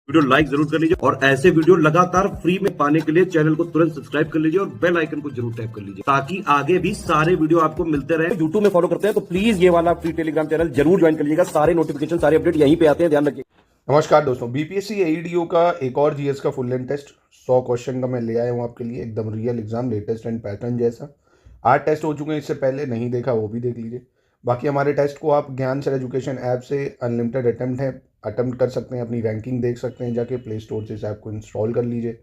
Video like जरूर कर लीजिए और ऐसे वीडियो लगातार फ्री में पाने के लिए चैनल को तुरंत सब्सक्राइब कर लीजिए और बेल आइकन को जरूर टैप कर लीजिए ताकि आगे भी सारे वीडियो आपको मिलते रहे। यूट्यूब में फॉलो करते हैं तो प्लीज ये वाला फ्री टेलीग्राम चैनल जरूर ज्वाइन कर लीजिएगा। सारे नोटिफिकेशन सारे अपडेट यहीं पे आते हैं, ध्यान रखिए। नमस्कार दोस्तों, बीपीएससी एईडीओ का एक और जीएस का फुल लेंथ टेस्ट 100 क्वेश्चन का मैं ले आया हूँ आपके लिए, एकदम real exam, latest and pattern जैसा। 8 टेस्ट हो चुके हैं, इससे पहले नहीं देखा वो भी देख लीजिए। बाकी हमारे टेस्ट को आप ज्ञान सर एजुकेशन ऐप से अनलिमिटेड अटेम्प्ट कर सकते हैं, अपनी रैंकिंग देख सकते हैं, जाके प्ले स्टोर से इस ऐप को इंस्टॉल कर लीजिए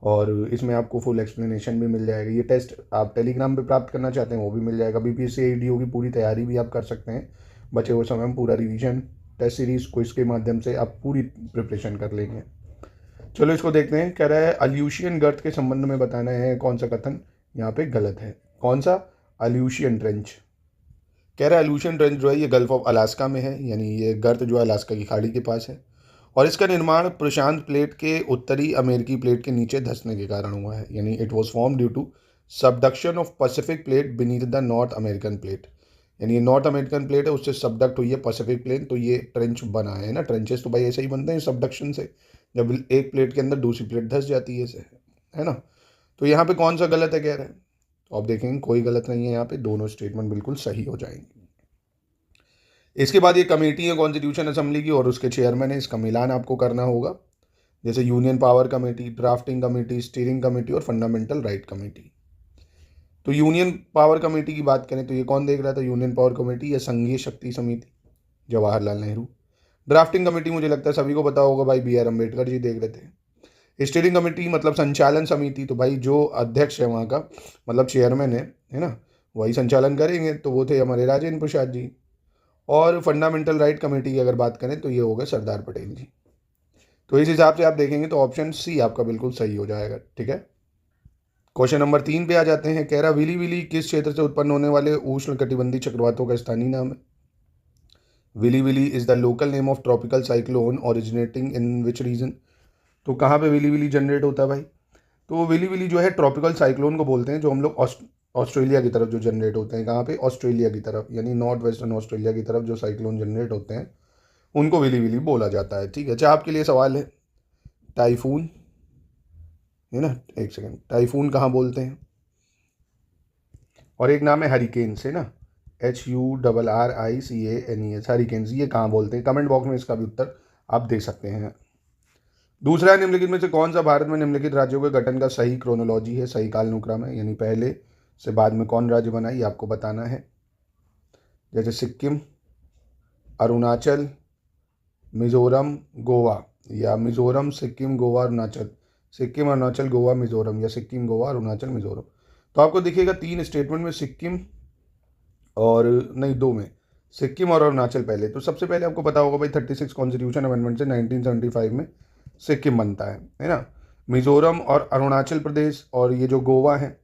और इसमें आपको फुल एक्सप्लेनेशन भी मिल जाएगा। ये टेस्ट आप टेलीग्राम पे प्राप्त करना चाहते हैं वो भी मिल जाएगा। बीपीएससी एईडीओ की पूरी तैयारी भी आप कर सकते हैं, बचे हुए समय में पूरा रिवीजन टेस्ट सीरीज क्विज के माध्यम से आप पूरी प्रिपरेशन कर लेंगे। चलो इसको देखते हैं। कह रहा है अल्यूशियन गर्त के संबंध में बताना है कौन सा कथन यहाँ पे गलत है। कौन सा? Aleutian trench. कह रहा है अल्यूशियन ट्रेंच जो है ये गल्फ ऑफ अलास्का में है, यानी ये गर्त जो है अलास्का की खाड़ी के पास है और इसका निर्माण प्रशांत प्लेट के उत्तरी अमेरिकी प्लेट के नीचे धंसने के कारण हुआ है, यानी it was form due to subduction of Pacific plate beneath the North American plate. यानी ये नॉर्थ अमेरिकन प्लेट है, उससे सबडक्ट हुई है पैसिफिक प्लेन, तो ये ट्रेंच बना है ना। ट्रेंचेस तो भाई ऐसे ही बनते हैं सबडक्शन से, जब एक प्लेट के अंदर दूसरी प्लेट धंस जाती है इसे, है ना। तो यहाँ पे कौन सा गलत है कह रहे हैं, तो आप देखेंगे कोई गलत नहीं है, यहाँ पे दोनों स्टेटमेंट बिल्कुल सही हो जाएंगे। इसके बाद ये कमेटी है कॉन्स्टिट्यूशन असेंबली की और उसके चेयरमैन है, इसका मिलान आपको करना होगा, जैसे union power committee, drafting committee, steering committee और फंडामेंटल राइट कमेटी। तो यूनियन पावर कमेटी की बात करें तो ये कौन देख रहा था, यूनियन पावर कमेटी या संघीय शक्ति समिति, जवाहरलाल नेहरू। ड्राफ्टिंग कमेटी मुझे लगता है सभी को पता होगा भाई, बी आर अम्बेडकर जी देख रहे थे। स्टीयरिंग कमेटी मतलब संचालन समिति, तो भाई जो अध्यक्ष है वहाँ का मतलब चेयरमैन है ना, वही संचालन करेंगे, तो वो थे हमारे राजेंद्र प्रसाद जी। और फंडामेंटल राइट कमेटी की अगर बात करें तो ये हो गए सरदार पटेल जी। तो इस हिसाब से आप देखेंगे तो ऑप्शन सी आपका बिल्कुल सही हो जाएगा। ठीक है, क्वेश्चन नंबर 3 पे आ जाते हैं। कह रहा विली विली किस क्षेत्र से उत्पन्न होने वाले उष्ण कटिबंधीय चक्रवातों का स्थानीय नाम है। Willy willy is the local name of tropical cyclone originating in which region. तो कहाँ पे विली विली जनरेट होता है भाई, तो विली विली जो है ट्रॉपिकल साइक्लोन को बोलते हैं, जो हम लोग ऑस्ट्रेलिया की तरफ जो जनरेट होते हैं। कहाँ पे? ऑस्ट्रेलिया की तरफ, यानी नॉर्थ वेस्टर्न ऑस्ट्रेलिया की तरफ जो साइक्लोन जनरेट होते हैं उनको विली विली बोला जाता है। ठीक है, अच्छा आपके लिए सवाल है, टाइफून है ना, एक सेकेंड, टाइफून कहाँ बोलते हैं? और एक नाम है हरिकेन से ना, HURRICANES, हरिकेन्स, ये कहाँ बोलते हैं? कमेंट बॉक्स में इसका भी उत्तर आप दे सकते हैं। दूसरा है निम्नलिखित में से कौन सा भारत में निम्नलिखित राज्यों के गठन का सही क्रोनोलॉजी है, सही कालानुक्रम है, यानी पहले से बाद में कौन राज्य बना ये आपको बताना है। जैसे सिक्किम, अरुणाचल, मिजोरम, गोवा, या मिजोरम, सिक्किम, गोवा, अरुणाचल, सिक्किम, अरुणाचल, गोवा, मिजोरम, या सिक्किम, गोवा, अरुणाचल, मिजोरम। तो आपको दिखेगा 3 स्टेटमेंट में सिक्किम और नहीं 2 में सिक्किम और अरुणाचल पहले। तो सबसे पहले आपको पता होगा भाई 36 कॉन्स्टिट्यूशन अमेंडमेंट से 1975 में सिक्किम बनता है ना। मिजोरम और अरुणाचल प्रदेश और ये जो गोवा है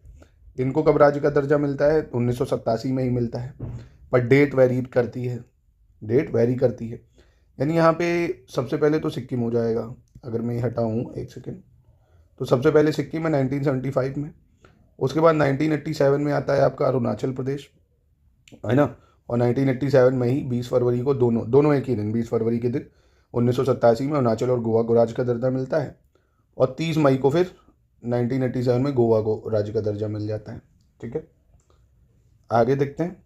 इनको कब राज्य का दर्जा मिलता है? 1987 में ही मिलता है, पर डेट वेरी करती है, डेट वेरी करती है। यानी यहाँ पे सबसे पहले तो सिक्किम हो जाएगा, अगर मैं हटाऊँ एक सेकेंड, तो सबसे पहले सिक्किम है 1975 में, उसके बाद 1987 में आता है आपका अरुणाचल प्रदेश, है ना। और 1987 में ही 20 फरवरी को दोनों एक ही दिन 20 फरवरी के दिन 1987 में अरुणाचल और गोवा को राज्य का दर्जा मिलता है और 30 मई को फिर 1987 में गोवा को राज्य का दर्जा मिल जाता है। ठीक है, आगे देखते हैं।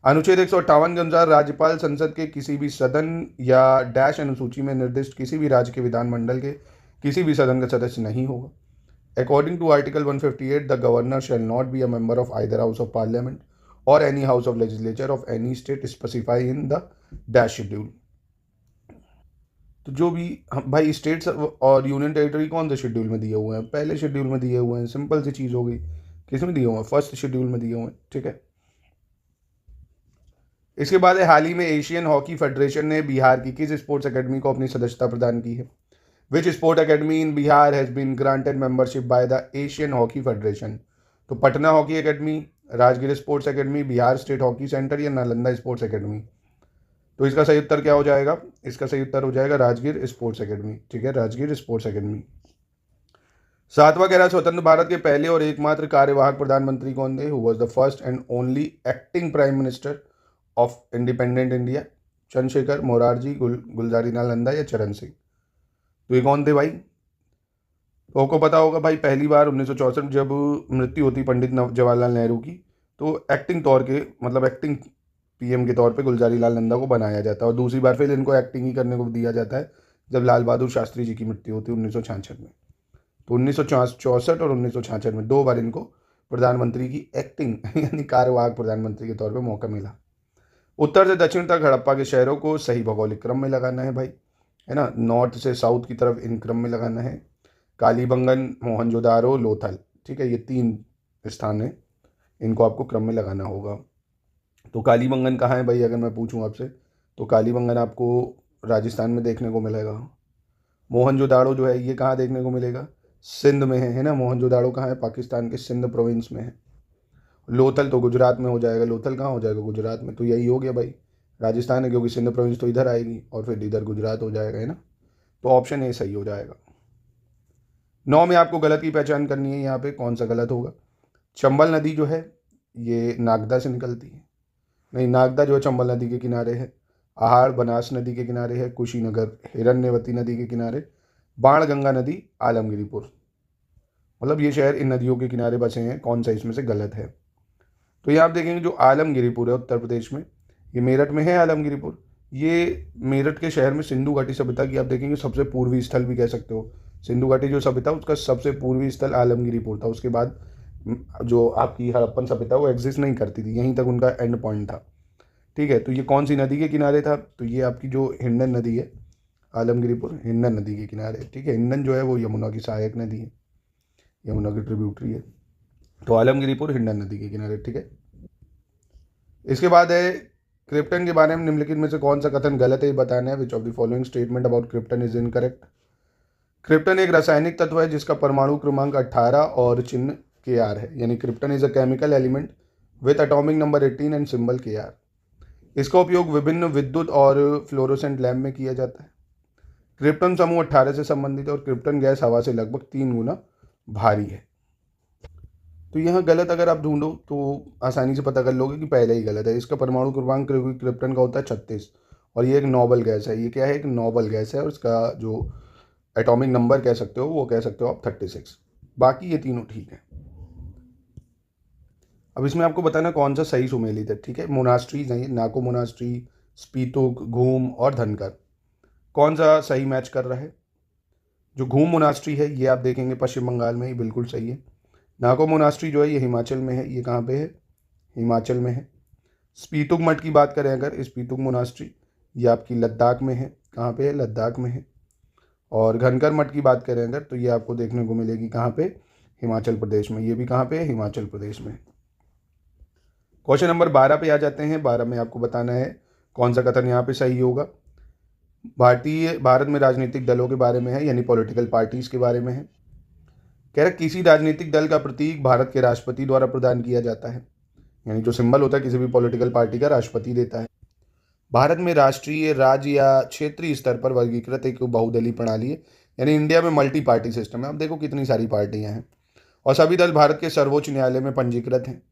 अनुच्छेद 158 के अनुसार राज्यपाल संसद के किसी भी सदन या डैश अनुसूची में निर्दिष्ट किसी भी राज्य के विधानमंडल के किसी भी सदन का सदस्य नहीं होगा। According to article 158 the governor shall not be a member of either house of parliament और any house of legislature of any state specify in the dash schedule. तो जो भी भाई स्टेट्स और यूनियन टेरिटरी कौन से शेड्यूल में दिए हुए हैं? पहले शेड्यूल में दिए हुए हैं, सिंपल सी चीज़ हो गई। किस में दिए हुए हैं? फर्स्ट शेड्यूल में दिए हुए हैं। ठीक है, इसके बाद है हाल ही में एशियन हॉकी फेडरेशन ने बिहार की किस स्पोर्ट्स एकेडमी को अपनी सदस्यता प्रदान की है। Which sport academy in Bihar has been granted membership by the Asian hockey federation. तो Patna hockey academy, Rajgir sports academy, Bihar state hockey centre या नालंदा स्पोर्ट्स एकेडमी। तो इसका सही उत्तर क्या हो जाएगा? इसका सही उत्तर हो जाएगा राजगीर स्पोर्ट्स एकेडमी। ठीक है, राजगीर स्पोर्ट्स एकेडमी। 7वां कह रहा स्वतंत्र भारत के पहले और एकमात्र कार्यवाहक प्रधानमंत्री कौन थे? Who was the first and only acting prime minister of independent India. Chandrashekhar, Morarji, Gulzari Lal Nanda या चरण सिंह। तो ये कौन थे भाई? तो आपको पता होगा भाई, पहली बार 1964 जब मृत्यु होती पंडित जवाहरलाल नेहरू की, तो एक्टिंग तौर के मतलब एक्टिंग पीएम के तौर पे गुलजारी लाल नंदा को बनाया जाता है, और दूसरी बार फिर इनको एक्टिंग ही करने को दिया जाता है जब लाल बहादुर शास्त्री जी की मृत्यु होती है 1966 में। तो 1964 और 1966 में 2 बार इनको प्रधानमंत्री की एक्टिंग यानी कार्यवाहक प्रधानमंत्री के तौर पे मौका मिला। उत्तर से दक्षिण तक हड़प्पा के शहरों को सही भौगोलिक क्रम में लगाना है भाई, है ना, नॉर्थ से साउथ की तरफ इन क्रम में लगाना है। कालीबंगन, मोहनजोदारो, लोथल, ठीक है, ये 3 स्थान है, इनको आपको क्रम में लगाना होगा। तो कालीबंगन कहाँ है भाई, अगर मैं पूछूं आपसे, तो कालीबंगन आपको राजस्थान में देखने को मिलेगा। मोहनजोदाड़ो जो है ये कहाँ देखने को मिलेगा, सिंध में है ना, मोहनजोदाड़ो कहाँ है, पाकिस्तान के सिंध प्रोविंस में है। लोथल तो गुजरात में हो जाएगा, लोथल कहाँ हो जाएगा, गुजरात में, तो यही हो गया भाई, राजस्थान है क्योंकि सिंध प्रोविंस तो इधर आएगी और फिर इधर गुजरात हो जाएगा, है ना। तो ऑप्शन ए सही हो जाएगा। 9 में आपको गलत की पहचान करनी है, यहाँ पे कौन सा गलत होगा। चंबल नदी जो है ये नागदा से निकलती है, नहीं, नागदा जो है चंबल नदी के किनारे है, आहाड़ बनास नदी के किनारे है, कुशीनगर हिरण्यवती नदी के किनारे, बाणगंगा नदी आलमगिरीपुर, मतलब ये शहर इन नदियों के किनारे बसे हैं, कौन सा इसमें से गलत है। तो ये आप देखेंगे जो आलमगिरीपुर है उत्तर प्रदेश में, ये मेरठ में है आलमगिरीपुर, ये मेरठ के शहर में सिंधु घाटी सभ्यता की आप देखेंगे सबसे पूर्वी स्थल भी कह सकते हो। सिंधु घाटी जो सभ्यता उसका सबसे पूर्वी स्थल आलमगिरीपुर था, उसके बाद जो आपकी हड़प्पन सभ्यता वो एग्जिस्ट नहीं करती थी, यहीं तक उनका एंड पॉइंट था, ठीक है। तो ये कौन सी नदी के किनारे था, तो ये आपकी जो हिंडन नदी है, आलमगिरीपुर हिंडन नदी के किनारे, ठीक है। हिंडन जो है वो यमुना की सहायक नदी है, यमुना की ट्रिब्यूटरी है, तो आलमगिरीपुर हिंडन नदी के किनारे, ठीक है। इसके बाद है क्रिप्टन के बारे में निम्नलिखित में से कौन सा कथन गलत है, ये बताना है। Which of the following statement about krypton is incorrect. Krypton एक रासायनिक तत्व है जिसका परमाणु क्रमांक 18 और चिन्ह Kr है, यानी krypton is a chemical element with atomic number 18 and symbol Kr। इसका उपयोग विभिन्न विद्युत और फ्लोरोसेंट लैम्प में किया जाता है। क्रिप्टन समूह 18 से संबंधित है और क्रिप्टन गैस हवा से लगभग 3 गुना भारी है। तो यहाँ गलत अगर आप ढूंढो तो आसानी से पता कर लोगे कि पहले ही गलत है। इसका परमाणु क्रमांक क्रिप्टन का होता है 36 और ये एक नोबल गैस है। ये क्या है, एक नोबल गैस है और इसका जो एटॉमिक नंबर कह सकते हो वो कह सकते हो आप 36। बाकी ये तीनों ठीक है। अब इसमें आपको बताना कौन सा सही सुमेलित है, ठीक है। मोनास्ट्रीज हैं, नाको मोनास्ट्री, स्पीतुक, घूम और धनकर, कौन सा सही मैच कर रहा है। जो घूम मोनास्ट्री है ये आप देखेंगे पश्चिम बंगाल में ही, बिल्कुल सही है। नाको मोनास्ट्री जो है ये हिमाचल में है, ये कहाँ पे है, हिमाचल में है। स्पीतुक मठ की बात करें अगर, स्पीतुक मोनास्ट्री ये आपकी लद्दाख में है, कहाँ पे है, लद्दाख में है। और घनकर मठ की बात करें अगर तो ये आपको देखने को मिलेगी कहाँ पे, हिमाचल प्रदेश में, ये भी कहाँ पे है, हिमाचल प्रदेश में। क्वेश्चन नंबर 12 पे आ जाते हैं। 12 में आपको बताना है कौन सा कथन यहाँ पे सही होगा। भारत में राजनीतिक दलों के बारे में है, यानी पॉलिटिकल पार्टीज के बारे में है। कह रहे किसी राजनीतिक दल का प्रतीक भारत के राष्ट्रपति द्वारा प्रदान किया जाता है, यानी जो सिंबल होता है किसी भी पॉलिटिकल पार्टी का राष्ट्रपति देता है। भारत में राष्ट्रीय, राज्य या क्षेत्रीय स्तर पर वर्गीकृत एक बहुदलीय प्रणाली है, यानी इंडिया में मल्टी पार्टी सिस्टम है। अब देखो कितनी सारी पार्टियां हैं और सभी दल भारत के सर्वोच्च न्यायालय में पंजीकृत हैं।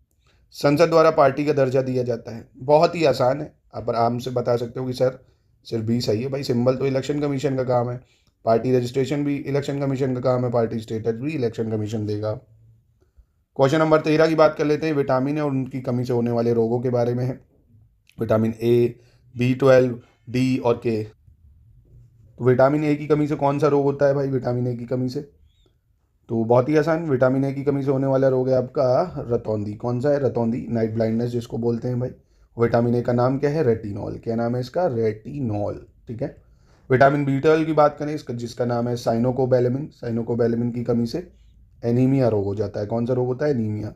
संसद द्वारा पार्टी का दर्जा दिया जाता है। बहुत ही आसान है, आप आराम से बता सकते हो कि सर सिर्फ बी सही है। भाई सिंबल तो इलेक्शन कमीशन का काम है, पार्टी रजिस्ट्रेशन भी इलेक्शन कमीशन का काम है, पार्टी स्टेटस भी इलेक्शन कमीशन देगा। क्वेश्चन नंबर 13 की बात कर लेते हैं। विटामिन और उनकी कमी से होने वाले रोगों के बारे में है। विटामिन ए, B12, डी और के। तो विटामिन ए की कमी से कौन सा रोग होता है भाई, विटामिन ए की कमी से, तो बहुत ही आसान, विटामिन ए की कमी से होने वाला रोग है आपका रतौंधी। कौन सा है, रतौंधी, नाइट ब्लाइंडनेस जिसको बोलते हैं भाई। विटामिन ए का नाम क्या है, रेटिनॉल। क्या नाम है इसका, रेटिनॉल, ठीक है। विटामिन B12 की बात करें इसका, जिसका नाम है साइनोकोबैलेमिन। साइनोकोबैलेमिन की कमी से एनीमिया रोग हो जाता है। कौन सा रोग होता है, एनीमिया।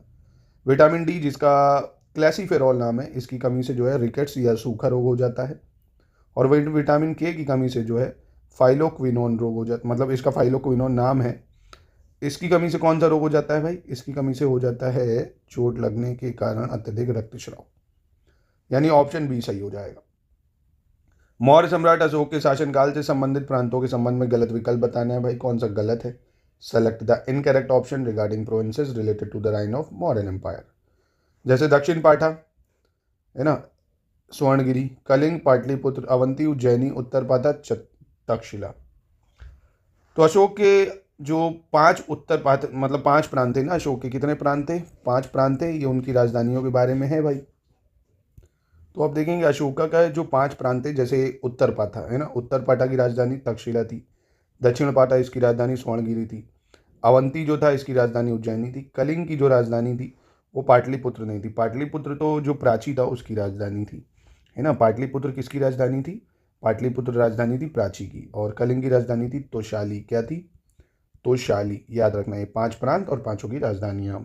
विटामिन डी जिसका क्लैसीफेरॉल नाम है, इसकी कमी से जो है रिकेट्स या सूखा रोग हो जाता है। और विटामिन के की कमी से जो है फाइलोक्विनोन रोग हो जाता है, मतलब इसका फाइलोक्विनोन नाम है। इसकी कमी से कौन सा रोग हो जाता है भाई, इसकी कमी से हो जाता है चोट लगने के कारण अत्यधिक रक्तस्राव, यानी ऑप्शन बी सही हो जाएगा। मौर्य सम्राट अशोक के शासनकाल से संबंधित प्रांतों के संबंध में गलत विकल्प बताना है भाई, कौन सा गलत है। Select the incorrect option regarding provinces related to the reign of Mauryan empire. जैसे दक्षिण पाठा है ना, स्वर्णगिरी, कलिंग, पाटलिपुत्र, अवंती, उज्जैनी, उत्तर पाठा, तक्षशिला। तो अशोक के जो 5 उत्तर मतलब 5 प्रांत थे ना अशोक के, कितने प्रांत थे? 5 प्रांत थे। ये उनकी राजधानियों के बारे में है भाई। तो आप देखेंगे अशोका का जो 5 प्रांत थे, जैसे उत्तर पाठा है ना, उत्तर पाठा की राजधानी तक्षशिला थी। दक्षिण पाठा इसकी राजधानी स्वर्णगिरी थी। अवंती जो था इसकी राजधानी उज्जैनी थी। कलिंग की जो राजधानी थी वो पाटलिपुत्र नहीं थी। पाटलिपुत्र तो जो प्राची था उसकी राजधानी थी, है ना। पाटलिपुत्र किसकी राजधानी थी? पाटलिपुत्र राजधानी थी प्राची की। और कलिंग की राजधानी थी तोशाली। क्या थी? तोशाली। याद रखना, ये 5 प्रांत और 5 की राजधानियां।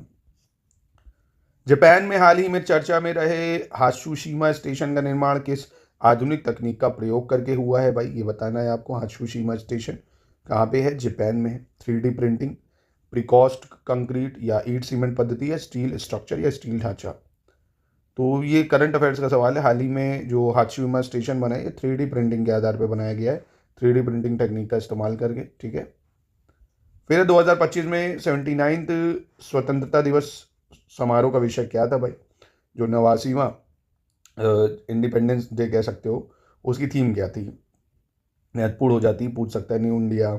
जापान में हाल ही में चर्चा में रहे हात्सुशिमा स्टेशन का निर्माण किस आधुनिक तकनीक का प्रयोग करके हुआ है भाई? ये बताना है आपको। हात्सुशिमा स्टेशन कहाँ पे है? जापान में है। 3D प्रिंटिंग, प्रीकॉस्ट कंक्रीट या ईट सीमेंट पद्धति या स्टील स्ट्रक्चर या स्टील ढांचा। तो ये करंट अफेयर्स का सवाल है। हाल ही में जो हात्सुशिमा स्टेशन बना है ये 3D प्रिंटिंग के आधार पर बनाया गया है, 3D प्रिंटिंग टेक्निक का इस्तेमाल करके, ठीक है। फिर 2025 में 79th स्वतंत्रता दिवस समारोह का विषय क्या था भाई? जो 89वां इंडिपेंडेंस डे कह सकते हो, उसकी थीम क्या थी? महत्वपूर्ण हो जाती, पूछ सकता है। New India,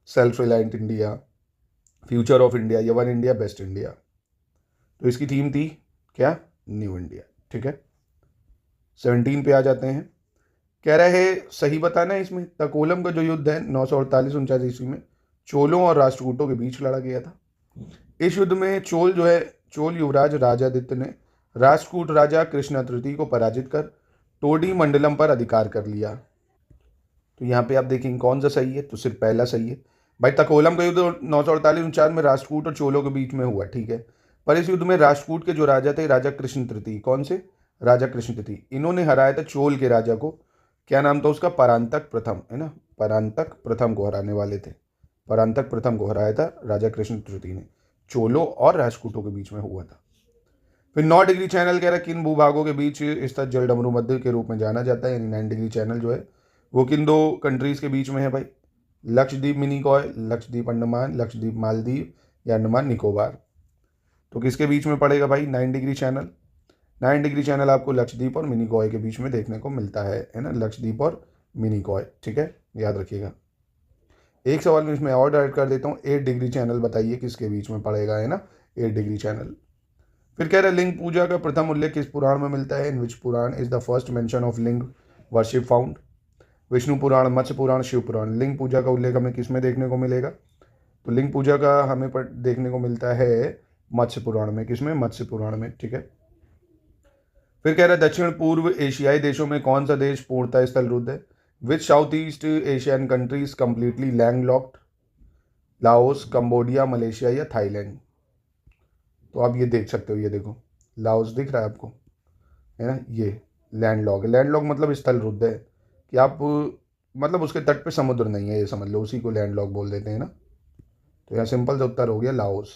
self reliant India, future of India या वन इंडिया बेस्ट इंडिया। तो इसकी थीम थी क्या? न्यू इंडिया, ठीक है। 17 पे आ जाते हैं। कह रहे हैं सही बताना है इसमें। तकोलम का जो युद्ध है 948-49 ईस्वी में चोलों और राष्ट्रकूटों के बीच लड़ा गया था। इस युद्ध में चोल जो है, चोल युवराज राजादित्य ने राष्ट्रकूट राजा कृष्ण तृतीय को पराजित कर टोडी मंडलम पर अधिकार कर लिया। तो यहाँ पे आप देखेंगे कौन सा सही है, तो सिर्फ पहला सही है भाई। तकोलम का युद्ध 948-49 में राष्ट्रकूट और चोलों के बीच में हुआ, ठीक है। पर इस युद्ध में राष्ट्रकूट के जो राजा थे, राजा कृष्ण तृतीय, कौन से? राजा कृष्ण तृतीय, इन्होंने हराया था चोल के राजा को। क्या नाम था उसका? परांतक प्रथम, है ना। परांतक प्रथम को हराने वाले थे। परांतक प्रथम को हराया था राजा कृष्ण तृतीय ने। चोलों और राष्ट्रकूटों के बीच में हुआ था। फिर 9 डिग्री चैनल कह रहा है किन भूभागों के बीच स्थित जलडमरू मध्य के रूप में जाना जाता है, यानी 9 डिग्री चैनल जो है वो किन 2 कंट्रीज के बीच में है भाई? लक्षद्वीप मिनिकॉय, लक्षद्वीप अंडमान, लक्षद्वीप मालदीव या अंडमान निकोबार। तो किसके बीच में पड़ेगा भाई 9 डिग्री चैनल? 9 डिग्री चैनल आपको लक्षद्वीप और मिनिकॉय के बीच में देखने को मिलता है ना। लक्षद्वीप और मिनिकॉय, ठीक है, याद रखिएगा। एक सवाल में इसमें और ऐड कर देता हूँ। 8 डिग्री चैनल बताइए किसके बीच में पड़ेगा, है ना, 8 डिग्री चैनल। फिर कह रहे हैं लिंग पूजा का प्रथम उल्लेख किस पुराण में मिलता है? In which Purana is the first mention of linga worship found? Vishnu Purana, Matsya Purana, Shiva Purana. लिंग पूजा का उल्लेख हमें किस में देखने को मिलेगा? तो लिंग पूजा का हमें देखने को मिलता है मत्स्य पुराण में। किसमें? मत्स्य पुराण में, ठीक है। फिर कह रहा है दक्षिण पूर्व एशियाई देशों में कौन सा देश पूर्णतः स्थलरुद्ध है? Which South East Asian countries completely landlocked? Laos, Cambodia, Malaysia या थाईलैंड। तो आप ये देख सकते हो, ये देखो लाओस दिख रहा है आपको, है ना। ये लैंडलॉक, लैंडलॉक मतलब स्थलरुद्ध है कि आप मतलब उसके तट पे समुद्र नहीं है, ये समझ लो, उसी को लैंडलॉक बोल देते हैं ना। तो यहाँ सिंपल सा उत्तर हो गया लाओस।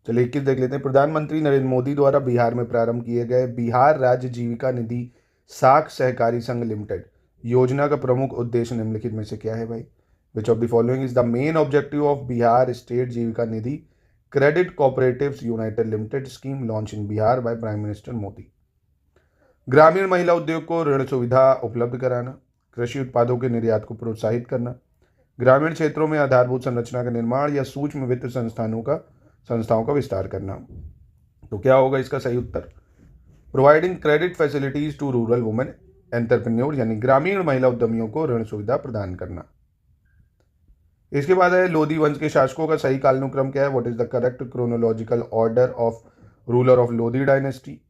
चलिए 21 देख लेते हैं। प्रधानमंत्री नरेंद्र मोदी द्वारा बिहार में प्रारंभ किए गए बिहार राज्य जीविका निधि साख सहकारी संघ लिमिटेड योजना का प्रमुख उद्देश्य निम्नलिखित में से क्या है भाई? विच of the following is the main objective of Bihar state Jeevika Nidhi credit cooperatives United limited scheme launch in Bihar by prime minister Modi? ग्रामीण महिला उद्योग को ऋण सुविधा उपलब्ध कराना, कृषि उत्पादों के निर्यात को प्रोत्साहित करना, ग्रामीण क्षेत्रों में आधारभूत संरचना का निर्माण या सूक्ष्म वित्त संस्थाओं का विस्तार करना। तो क्या होगा इसका सही उत्तर? Providing credit facilities to rural women entrepreneur, यानी ग्रामीण महिला उद्यमियों को ऋण सुविधा प्रदान करना। इसके बाद है लोधी वंश के शासकों का सही कालानुक्रम क्या है? What is the correct chronological order of ruler of Lodhi dynasty?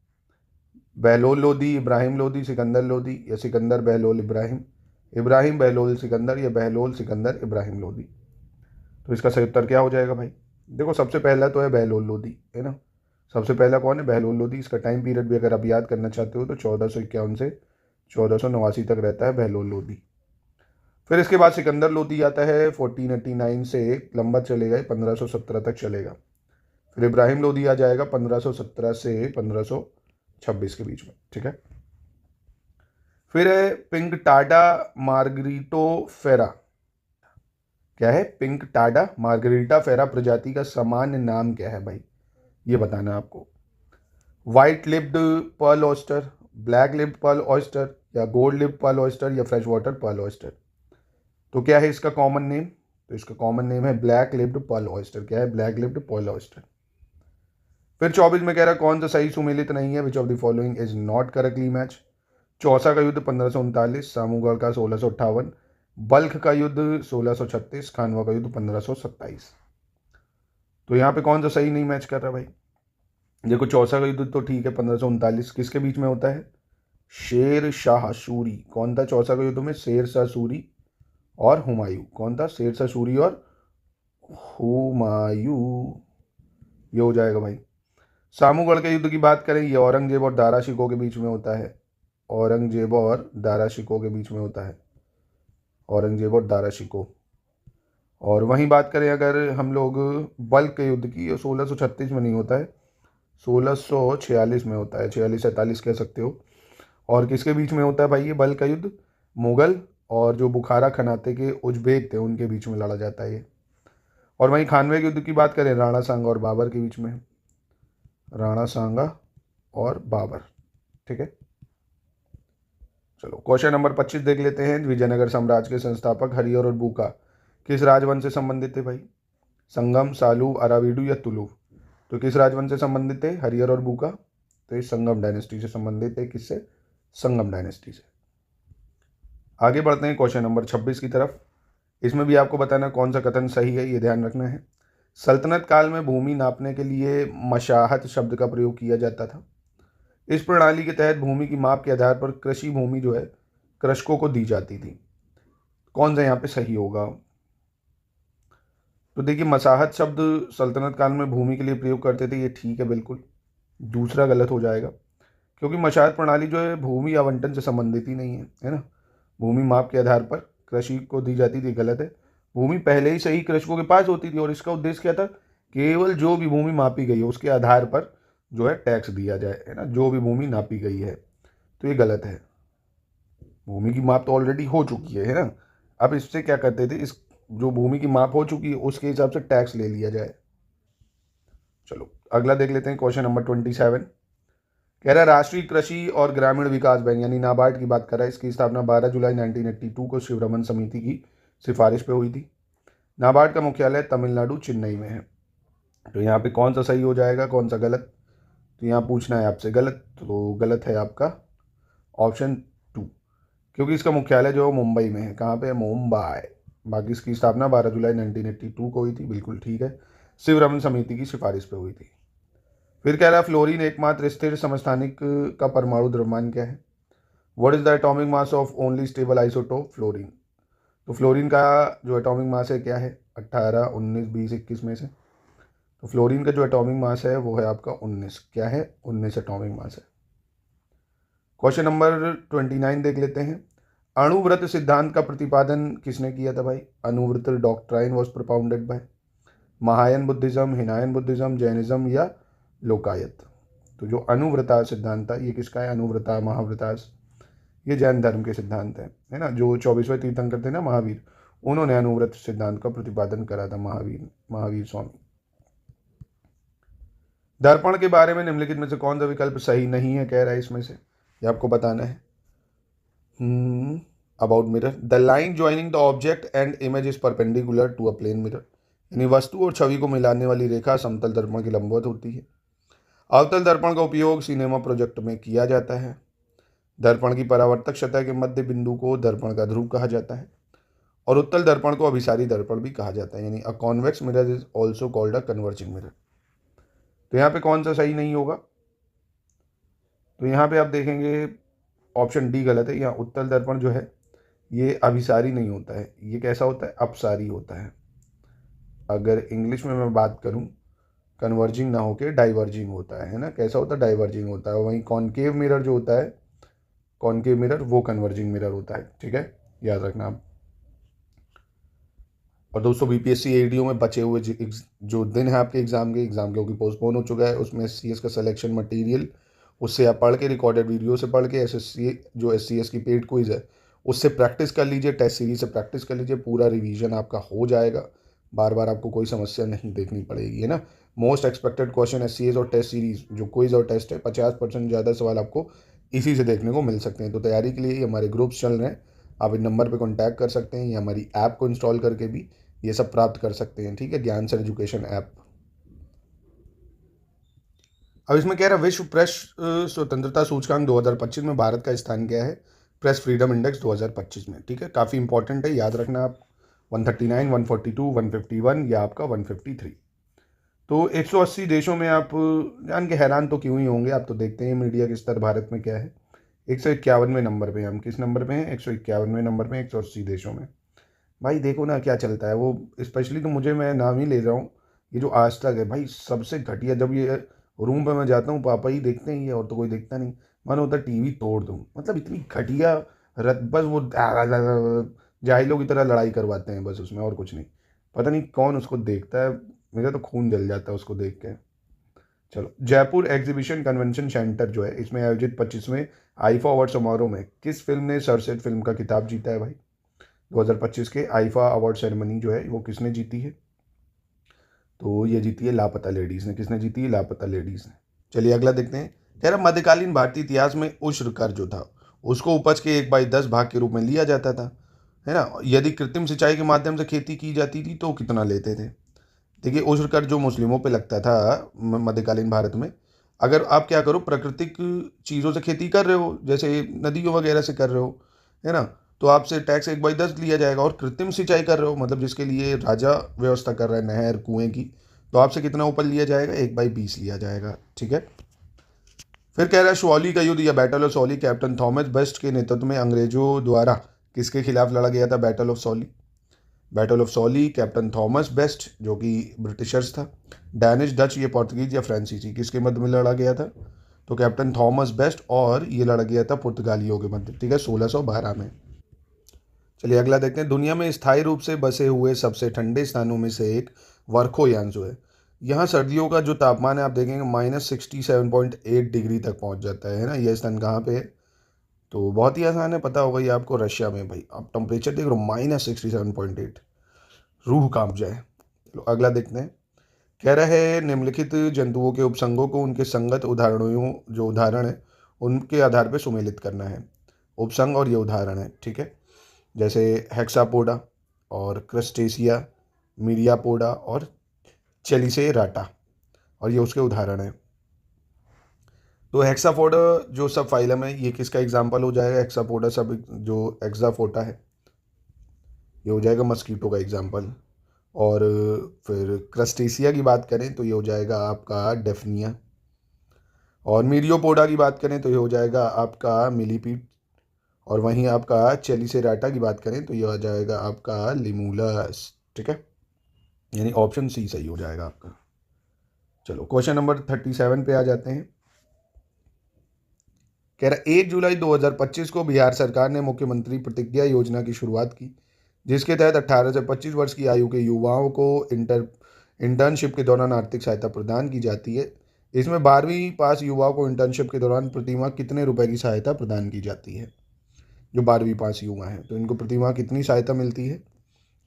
Bahlol Lodhi, Ibrahim Lodhi, Sikandar Lodhi या सिकंदर बहलोल इब्राहिम, इब्राहिम बहलोल सिकंदर या बहलोल सिकंदर इब्राहिम लोधी। तो इसका सही उत्तर क्या हो जाएगा भाई? देखो सबसे पहला तो है बहलोल लोधी, है ना। सबसे पहला कौन है? बहलोल लोधी। इसका टाइम पीरियड भी अगर आप याद करना चाहते हो तो 1451 से 1489 तक रहता है बहलोल लोधी। फिर इसके बाद सिकंदर लोधी आता है 1489 से लंबा चलेगा, 1517 तक चलेगा। फिर इब्राहिम लोधी आ जाएगा 1517 से 1526 के बीच में, ठीक है। फिर है पिंक टाडा मार्गरिटो फेरा। क्या है? पिंक टाडा मार्गरिटा फेरा प्रजाति का सामान्य नाम क्या है भाई? ये बताना है आपको। White lipped pearl oyster, black lipped pearl oyster या गोल्ड लिप्ड पर्ल ऑयस्टर या फ्रेश वाटर पर्ल ऑयस्टर। तो क्या है इसका कॉमन नेम? तो इसका कॉमन नेम है ब्लैक लिप्ड पर्ल ऑयस्टर। क्या है? Black lipped pearl oyster. फिर 24 में कह रहा है कौन सा सही सुमेलित नहीं है, which of the following is not correctly match. Chausa का युद्ध 1539, सामूगढ़ का 1658, बल्ख का युद्ध 1636, खानवा का युद्ध 1527। तो यहाँ पे कौन सा सही नहीं मैच कर रहा भाई? देखो चौसा का युद्ध तो ठीक है 1539, किसके बीच में होता है? शेर शाह सूरी। कौन था चौसा का युद्ध में? शेर शाह सूरी और हुमायूं। कौन था? शेर शाह सूरी और हुमायूं। ये हो जाएगा भाई। सामूगढ़ के युद्ध की बात करें, ये औरंगजेब और दारा शिकोह के बीच में होता है। औरंगजेब और दारा शिकोह के बीच में होता है। औरंगजेब और दारा शिकोह। और वहीं बात करें अगर हम लोग बल्ख के युद्ध की, ये 1636 में नहीं होता है, 1646 में होता है, 46-47 कह सकते हो। और किसके बीच में होता है भाई ये बल्ख का युद्ध? मुगल और जो बुखारा खनाते के उज्बेक थे उनके बीच में लड़ा जाता है ये। और वहीं खानवे के युद्ध की बात करें, राणा सांगा और बाबर के बीच में। राणा सांगा और बाबर। ठीक है, चलो क्वेश्चन नंबर 25 देख लेते हैं। विजयनगर साम्राज्य के संस्थापक हरिहर और बूका किस राजवंश से संबंधित थे भाई? संगम, सालू, अराविडू या तुलु? तो किस राजवंश से संबंधित थे हरिहर और बूका? तो ये संगम डायनेस्टी से संबंधित है। किससे? संगम डायनेस्टी से। आगे बढ़ते हैं क्वेश्चन नंबर 26 की तरफ। इसमें भी आपको बताना कौन सा कथन सही है, ये ध्यान रखना है। सल्तनत काल में भूमि नापने के लिए मशाहत शब्द का प्रयोग किया जाता था। इस प्रणाली के तहत भूमि की माप के आधार पर कृषि भूमि जो है कृषकों को दी जाती थी। कौन सा यहाँ पे सही होगा? तो देखिए मसाहत शब्द सल्तनत काल में भूमि के लिए प्रयोग करते थे, ये ठीक है बिल्कुल। दूसरा गलत हो जाएगा, क्योंकि मशाहत प्रणाली जो है भूमि आवंटन से संबंधित ही नहीं है ना। भूमि माप के आधार पर कृषि को दी जाती थी, गलत है। भूमि पहले ही सही कृषकों के पास होती थी और इसका उद्देश्य क्या था? केवल जो भी भूमि मापी गई है उसके आधार पर जो है टैक्स दिया जाए, है ना, जो भी भूमि नापी गई है। तो ये गलत है। भूमि की माप तो ऑलरेडी हो चुकी है ना। अब इससे क्या करते थे, इस जो भूमि की माप हो चुकी है उसके हिसाब से टैक्स ले लिया जाए। चलो अगला देख लेते हैं क्वेश्चन नंबर 27। कह रहा है राष्ट्रीय कृषि और ग्रामीण विकास बैंक यानी नाबार्ड की बात कर रहा है। इसकी स्थापना 12 जुलाई 1982 को शिवरमन समिति की सिफारिश पे हुई थी। नाबार्ड का मुख्यालय तमिलनाडु चेन्नई में है। तो यहाँ पे कौन सा सही हो जाएगा, कौन सा गलत? तो यहाँ पूछना है आपसे गलत, तो गलत है आपका ऑप्शन 2, क्योंकि इसका मुख्यालय जो है मुंबई में है। कहाँ पे है? मुंबई। बाकी इसकी स्थापना 12 जुलाई 1982 को हुई थी, बिल्कुल ठीक है। शिवरमन समिति की सिफारिश पे हुई थी। फिर कह रहा है फ्लोरीन एकमात्र स्थिर समस्थानिक का परमाणु द्रव्यमान क्या है? What is the atomic mass of only stable isotope fluorine? तो फ्लोरीन का जो एटॉमिक मास है क्या है? 18, 19, 20, 21 में से। तो फ्लोरीन का जो एटॉमिक मास है वो है आपका 19। क्या है? 19 एटॉमिक मास है। क्वेश्चन नंबर 29 देख लेते हैं। अणुव्रत सिद्धांत का प्रतिपादन किसने किया था भाई? Anuvrat doctrine was propounded by Mahayana Buddhism, Hinayana Buddhism, Jainism या लोकायत? तो जो अनुव्रता सिद्धांत था ये किसका है? अनुव्रता महाव्रतास, ये जैन धर्म के सिद्धांत है ना। जो 24वें तीर्थंकर थे ना महावीर, उन्होंने अनुव्रत सिद्धांत का प्रतिपादन करा था, महावीर स्वामी। दर्पण के बारे में निम्नलिखित में से कौन सा विकल्प सही नहीं है, कह रहा है इसमें से, ये आपको बताना है। About mirror, the line joining the object and image is perpendicular to a plane mirror, यानी वस्तु और छवि को मिलाने वाली रेखा समतल दर्पण की लंबवत होती है। अवतल दर्पण का उपयोग सिनेमा प्रोजेक्ट में किया जाता है। दर्पण की परावर्तक सतह के मध्य बिंदु को दर्पण का ध्रुव कहा जाता है और उत्तल दर्पण को अभिसारी दर्पण भी कहा जाता है, यानी a convex mirror is also called a converging mirror. तो यहाँ पे कौन सा सही नहीं होगा? तो यहाँ पे आप देखेंगे ऑप्शन डी गलत है। यहाँ उत्तल दर्पण जो है ये अभिसारी नहीं होता है, ये कैसा होता है? अपसारी होता है। अगर इंग्लिश में मैं बात करूँ, कन्वर्जिंग ना होके डाइवर्जिंग होता है ना। कैसा होता है? डाइवर्जिंग होता है। वहीं कॉनकेव मिरर जो होता है, कॉनकेव मिरर वो कन्वर्जिंग मिरर होता है। ठीक है, याद रखना आप। और दोस्तों बीपीएससी एडीओ में बचे हुए जो दिन है आपके एग्जाम के क्योंकि पोस्टपोन हो चुका है, उसमें एससीएस का सिलेक्शन मटेरियल उससे आप पढ़ के, रिकॉर्डेड वीडियो से पढ़ के, एसएससी जो एससीएस की पेड क्विज है उससे प्रैक्टिस कर लीजिए, टेस्ट सीरीज से प्रैक्टिस कर लीजिए, पूरा रिवीजन आपका हो जाएगा। बार बार आपको कोई समस्या नहीं देखनी पड़ेगी, है ना। मोस्ट एक्सपेक्टेड क्वेश्चन एससीएस और टेस्ट सीरीज जो क्विज और टेस्ट है, 50% ज़्यादा सवाल आपको इसी से देखने को मिल सकते हैं। तो तैयारी के लिए हमारे ग्रुप्स चल रहे हैं, आप इन नंबर पर कॉन्टैक्ट कर सकते हैं या हमारी ऐप को इंस्टॉल करके भी ये सब प्राप्त कर सकते हैं, ठीक है, ज्ञान सर एजुकेशन ऐप। अब इसमें कह रहा है विश्व प्रेस स्वतंत्रता सूचकांक 2025 में भारत का स्थान क्या है, प्रेस फ्रीडम इंडेक्स 2025 में, ठीक है, काफ़ी इंपॉर्टेंट है, याद रखना आप। 139, 142, 151 या आपका 153। तो 180 देशों में आप जान के हैरान तो क्यों ही होंगे, आप तो देखते हैं मीडिया के स्तर भारत में क्या है। 151वें नंबर पे, हम किस नंबर पे हैं, 151वें नंबर पे 180 देशों में। भाई देखो ना क्या चलता है वो, स्पेशली तो मुझे, मैं नाम ही ले रहा हूँ, ये जो आज तक है भाई सबसे घटिया। जब ये रूम पे मैं जाता हूँ पापा ही देखते हैं ये, और तो कोई देखता नहीं, मन होता टीवी तोड़ दूँ, मतलब इतनी घटिया रत, बस वो जाहिलों की तरह लड़ाई करवाते हैं बस उसमें, और कुछ नहीं। पता नहीं कौन उसको देखता है, मेरा तो खून जल जाता है उसको देख के। चलो, जयपुर एग्जीबिशन कन्वेंशन सेंटर जो है, इसमें आयोजित 25वें आईफा अवार्ड समारोह में किस फिल्म ने सरसेट फिल्म का खिताब जीता है भाई। 2025 के आईफा अवार्ड सेरेमनी जो है वो किसने जीती है, तो ये जीती है लापता लेडीज़ ने। किसने जीती है, लापता लेडीज़ ने। चलिए अगला देखते हैं। कह रहा मध्यकालीन भारतीय इतिहास में उष्र कर जो था उसको उपज के 1/10 भाग के रूप में लिया जाता था, है ना। यदि कृत्रिम सिंचाई के माध्यम से खेती की जाती थी तो कितना लेते थे। देखिए, उष्र कर जो मुस्लिमों पे लगता था मध्यकालीन भारत में, अगर आप क्या करो, प्राकृतिक चीज़ों से खेती कर रहे हो, जैसे नदियों वगैरह से कर रहे हो, है ना, तो आपसे टैक्स 1/10 लिया जाएगा। और कृत्रिम सिंचाई कर रहे हो, मतलब जिसके लिए राजा व्यवस्था कर रहा है नहर कुएं की, तो आपसे कितना ऊपर लिया जाएगा, 1/20 लिया जाएगा, ठीक है। फिर कह रहा है शौली का युद्ध या battle of सॉली captain Thomas best के नेतृत्व में अंग्रेजों द्वारा किसके खिलाफ लड़ा गया था, battle of सॉली। Battle of सॉली captain Thomas best जो कि ब्रिटिशर्स था, डैनिश डच ये पोर्तुगीज या फ्रांसीसी, किसके मध्य में लड़ा गया था, तो कैप्टन थॉमस बेस्ट, और ये लड़ा गया था पुर्तगालियों के मध्य, ठीक है, 1612 में। चलिए अगला देखते हैं। दुनिया में स्थायी रूप से बसे हुए सबसे ठंडे स्थानों में से एक वर्खो यांसो है। यहाँ सर्दियों का जो तापमान है आप देखेंगे -67.8 डिग्री तक पहुँच जाता है ना। यह स्थान कहाँ पे है, तो बहुत ही आसान है, पता होगा ये आपको, रशिया में। भाई आप टेम्परेचर देख रहे हो -67.8, रूह कांप जाए। चलो अगला देखते हैं। कह रहा है निम्नलिखित जंतुओं के उपसंगों को उनके संगत उदाहरणों, जो उदाहरण है उनके आधार पर सुमेलित करना है। उपसंग और ये उदाहरण है, ठीक है, जैसे हेक्सापोडा और क्रस्टेसिया, मीरियापोडा और चेलिसेराटा, और ये उसके उदाहरण है। तो हेक्सापोडा जो सब फाइलम है ये किसका एग्जाम्पल हो जाएगा, हेक्सापोडा सब जो हेक्साफोटा है ये हो जाएगा मस्कीटो का एग्जाम्पल। और फिर क्रस्टेसिया की बात करें तो ये हो जाएगा आपका डेफनिया। और मीरियोपोडा की बात करें तो ये हो जाएगा आपका मिलीपीड। और वहीं आपका चेलिसेराटा की बात करें तो ये हो जाएगा आपका लिमूलस, ठीक है, यानी ऑप्शन सी सही हो जाएगा आपका। चलो क्वेश्चन नंबर 37 पे आ जाते हैं। कह रहा 1 जुलाई 2025 को बिहार सरकार ने मुख्यमंत्री प्रतिज्ञा योजना की शुरुआत की, जिसके तहत 18 से 25 वर्ष की आयु के युवाओं को इंटर्नशिप के दौरान आर्थिक सहायता प्रदान की जाती है। इसमें 12वीं पास युवाओं को इंटर्नशिप के दौरान प्रतिमाह कितने रुपए की सहायता प्रदान की जाती है। जो 12वीं पास युवा हैं तो इनको प्रतिमाह कितनी सहायता मिलती है,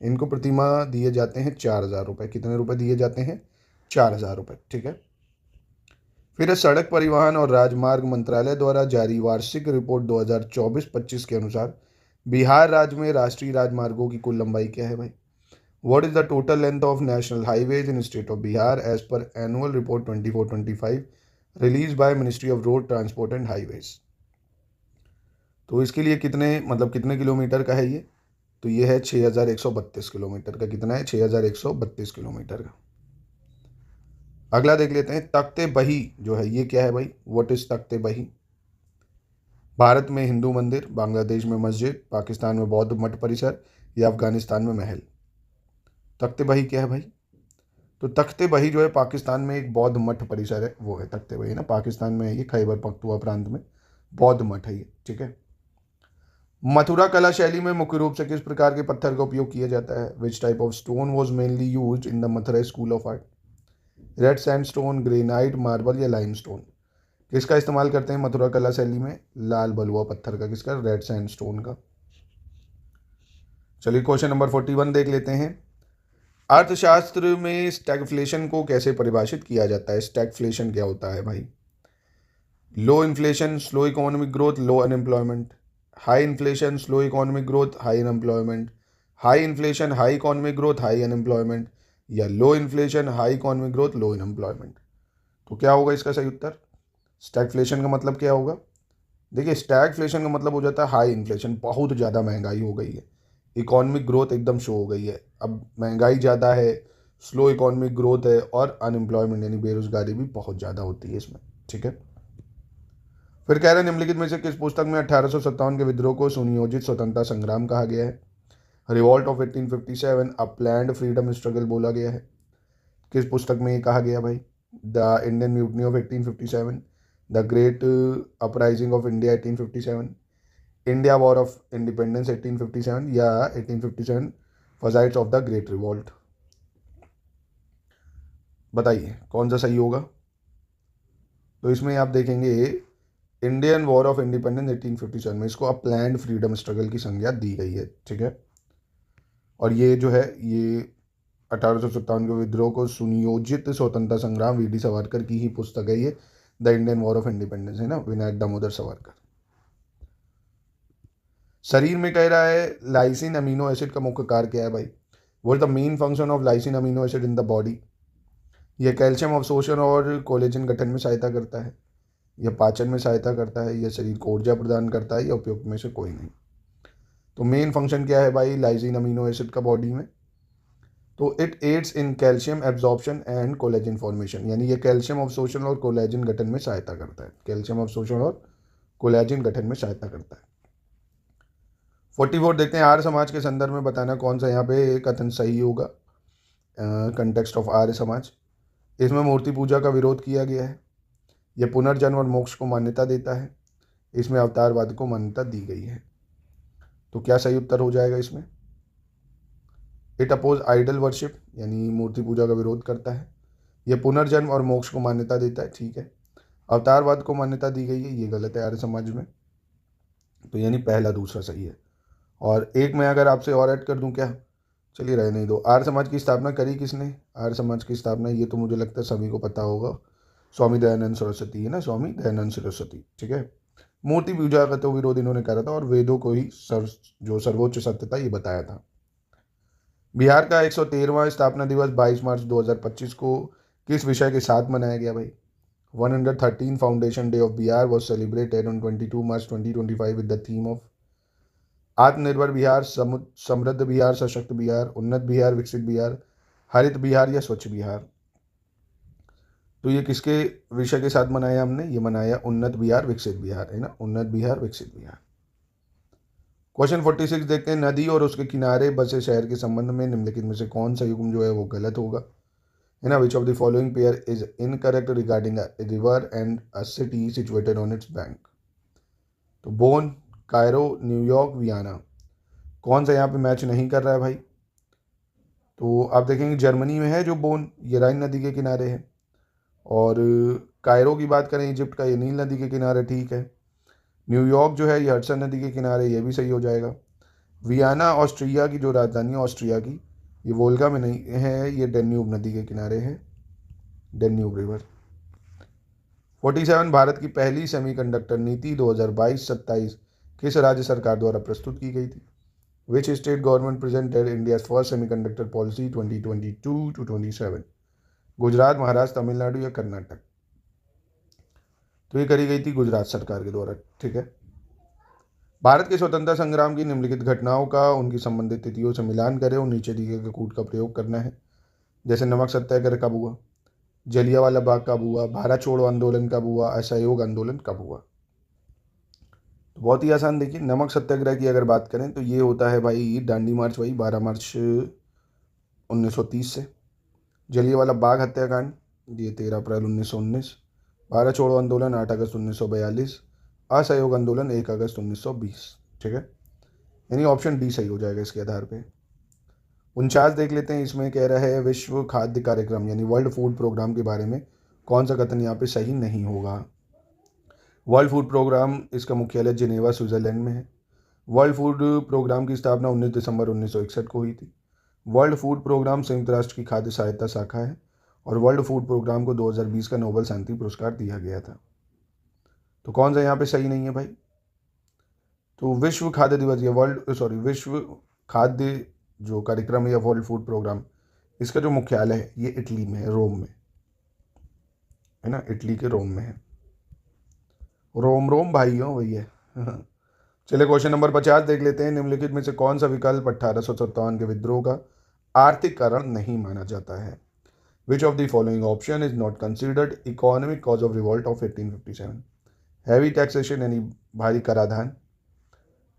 इनको प्रतिमाह दिए जाते हैं 4,000 रुपये। कितने रुपए दिए जाते हैं, 4,000 रुपये, ठीक है। फिर सड़क परिवहन और राजमार्ग मंत्रालय द्वारा जारी वार्षिक रिपोर्ट 2024-25 के अनुसार बिहार राज्य में राष्ट्रीय राजमार्गों की कुल लंबाई क्या है भाई। What is the total length of national highways in state of Bihar as per annual report 24-25 release by ministry of road transport and highways. तो इसके लिए कितने, मतलब कितने किलोमीटर का है ये, तो ये है 6,132 किलोमीटर का। कितना है, 6,132 किलोमीटर का। अगला देख लेते हैं। तख्ते बही जो है ये क्या है भाई, व्हाट इज तख्ते बही। भारत में हिंदू मंदिर, बांग्लादेश में मस्जिद, पाकिस्तान में बौद्ध मठ परिसर या अफगानिस्तान में महल। तख्ते बही क्या है भाई, तो तख्ते बही जो है पाकिस्तान में एक बौद्ध मठ परिसर है, वो है तख्ते बही ना, पाकिस्तान में है ये, खैबर पख्तूनख्वा प्रांत में बौद्ध मठ है ये, ठीक है। मथुरा कला शैली में मुख्य रूप से किस प्रकार के पत्थर का उपयोग किया जाता है। Which type of stone was mainly use in the Mathura school of art. Red sandstone, granite, marble या लाइमस्टोन। किसका इस्तेमाल करते हैं मथुरा कला शैली में, लाल बलुआ पत्थर का, किसका, रेड सैंडस्टोन का। चलिए क्वेश्चन नंबर 41 देख लेते हैं। अर्थशास्त्र में स्टैगफ्लेशन को कैसे परिभाषित किया जाता है। स्टैगफ्लेशन क्या होता है भाई, low inflation, slow economic growth, low unemployment. High inflation, slow economic growth, high unemployment. High inflation high economic growth high unemployment, या low inflation high economic growth low unemployment. तो क्या होगा इसका सही उत्तर? स्टैगफ्लेशन का मतलब क्या होगा? देखिए, स्टैगफ्लेशन का मतलब हो जाता है हाई इन्फ्लेशन, बहुत ज़्यादा महंगाई हो गई है, इकोनॉमिक ग्रोथ एकदम शो हो गई है, अब महंगाई ज़्यादा है, स्लो इकोनॉमिक ग्रोथ है, और अनएम्प्लॉयमेंट यानी बेरोजगारी भी बहुत ज़्यादा होती है इसमें। ठीक है, फिर कह रहे हैं निम्नलिखित में से किस पुस्तक में 1857 के विद्रोह को सुनियोजित स्वतंत्रता संग्राम कहा गया है? Revolt of 1857 a planned freedom struggle बोला गया है। किस पुस्तक में ये कहा गया भाई? The Indian mutiny of 1857, the great uprising of India 1857, India war of independence 1857, या 1857 फजाइट्स ऑफ द ग्रेट रिवॉल्ट। बताइए कौन सा सही होगा? तो इसमें आप देखेंगे इंडियन वॉर ऑफ इंडिपेंडेंस 1857 में इसको अ प्लैंड फ्रीडम स्ट्रगल की संज्ञा दी गई है। ठीक है, और ये जो है ये 1857 के विद्रोह को सुनियोजित स्वतंत्रता संग्राम वीडी सावरकर की ही पुस्तक है ये, the Indian war of independence, है ना, विनायक दामोदर सावरकर। शरीर में कह रहा है लाइसिन अमीनो एसिड का मुख्य कार्य क्या है भाई? What is the main function of lysine amino acid in the body? यह कैल्शियम अवशोषण और कोलेजन गठन में सहायता करता है, यह पाचन में सहायता करता है, यह शरीर को ऊर्जा प्रदान करता है, या उपयुक्त में से कोई नहीं। तो मेन फंक्शन क्या है भाई लाइसिन अमीनो एसिड का बॉडी में? तो it adds in calcium absorption and collagen formation, यानी ये कैल्शियम अवशोषण और कोलेजन गठन में सहायता करता है, कैल्शियम अवशोषण और कोलेजन गठन में सहायता करता है। 44 देखते हैं, आर्य समाज के संदर्भ में बताना कौन सा यहाँ पे कथन सही होगा। कंटेक्स्ट ऑफ आर्य समाज, इसमें मूर्ति पूजा का विरोध किया गया है, यह पुनर्जन्म और मोक्ष को मान्यता देता है, इसमें अवतारवाद को मान्यता दी गई है। तो क्या सही उत्तर हो जाएगा इसमें? इट अपोज आइडल वर्शिप, यानी मूर्ति पूजा का विरोध करता है, यह पुनर्जन्म और मोक्ष को मान्यता देता है, ठीक है। अवतारवाद को मान्यता दी गई है, ये गलत है आर्य समाज में, तो यानी पहला दूसरा सही है। और एक मैं अगर आपसे और ऐड कर दूं क्या? चलिए रहने नहीं दो। आर्य समाज की स्थापना करी किसने? आर्य समाज की स्थापना ये तो मुझे लगता है सभी को पता होगा, स्वामी दयानंद सरस्वती, है ना, स्वामी दयानंद सरस्वती। ठीक है, मूर्ति पूजा का तो विरोध इन्होंने करा था और वेदों को ही जो सर्वोच्च सत्य था ये बताया था। बिहार का 113वां स्थापना दिवस 22 मार्च 2025 को किस विषय के साथ मनाया गया भाई? 113 foundation day of Bihar was celebrated on 22 March 2025 with the theme of आत्मनिर्भर बिहार, समृद्ध बिहार, सशक्त बिहार, उन्नत बिहार, विकसित बिहार, हरित बिहार या स्वच्छ बिहार। तो ये किसके विषय के साथ मनाया हमने? ये मनाया उन्नत बिहार विकसित बिहार, है ना, उन्नत बिहार विकसित बिहार। क्वेश्चन 46 देखते हैं, नदी और उसके किनारे बसे शहर के संबंध में निम्नलिखित में से कौन सा युग्म जो है वो गलत होगा, है ना। विच of the following pair is incorrect regarding a river and a city situated on it's bank? तो बोन, कायरो, न्यूयॉर्क, वियना, कौन सा यहाँ पे मैच नहीं कर रहा है भाई? तो आप देखेंगे जर्मनी में है जो बोन, ये राइन नदी के किनारे है, और कायरो की बात करें इजिप्ट का, ये नील नदी के किनारे, ठीक है। न्यूयॉर्क जो है ये हडसन नदी के किनारे, ये भी सही हो जाएगा। वियना ऑस्ट्रिया की जो राजधानी है ऑस्ट्रिया की, ये वोल्गा में नहीं है, ये डेन्यूब नदी के किनारे है, डेन्यूब रिवर। 47 भारत की पहली सेमीकंडक्टर नीति 2022-27 किस राज्य सरकार द्वारा प्रस्तुत की गई थी? Which state government presented India first semiconductor policy 2022-27? Gujarat, Maharashtra, Tamil Nadu या कर्नाटक? तो ये करी गई थी गुजरात सरकार के द्वारा, ठीक है। भारत के स्वतंत्रता संग्राम की निम्नलिखित घटनाओं का उनकी संबंधित तिथियों से मिलान करें और नीचे दिए गए कूट का प्रयोग करना है। जैसे नमक सत्याग्रह कब हुआ, जलियांवाला बाग कब हुआ, भारत छोड़ो आंदोलन कब हुआ, असहयोग आंदोलन कब हुआ? तो बहुत ही आसान, देखिए नमक सत्याग्रह की अगर बात करें तो ये होता है भाई दांडी मार्च, वही 12 मार्च 1930 से। जलियांवाला बाग हत्याकांड ये 13 अप्रैल 1919। भारत छोड़ो आंदोलन 8 अगस्त 1942। असहयोग आंदोलन 1 अगस्त 1920, ठीक है, यानी ऑप्शन डी सही हो जाएगा इसके आधार पे। 49 देख लेते हैं, इसमें कह रहा है विश्व खाद्य कार्यक्रम यानी वर्ल्ड फूड प्रोग्राम के बारे में कौन सा कथन यहाँ पे सही नहीं होगा? वर्ल्ड फूड प्रोग्राम इसका मुख्यालय जिनेवा स्विट्जरलैंड में है। वर्ल्ड फूड प्रोग्राम की स्थापना 19 दिसंबर 1961 को हुई थी। वर्ल्ड फूड प्रोग्राम संयुक्त राष्ट्र की खाद्य सहायता शाखा है और वर्ल्ड फूड प्रोग्राम को 2020 का नोबेल शांति पुरस्कार दिया गया था। तो कौन सा यहाँ पे सही नहीं है भाई? तो विश्व खाद्य दिवस या विश्व खाद्य जो कार्यक्रम है या वर्ल्ड फूड प्रोग्राम, इसका जो मुख्यालय है ये इटली में है, रोम में है ना, इटली के रोम में है। रोम रोम भाइयों भैया। चलिए क्वेश्चन नंबर 50 देख लेते हैं। निम्नलिखित में से कौन सा विकल्प 1857 के विद्रोह का आर्थिक कारण नहीं माना जाता है? Which of the following option is not considered economic cause of revolt of 1857? Heavy taxation यानी भारी कराधान,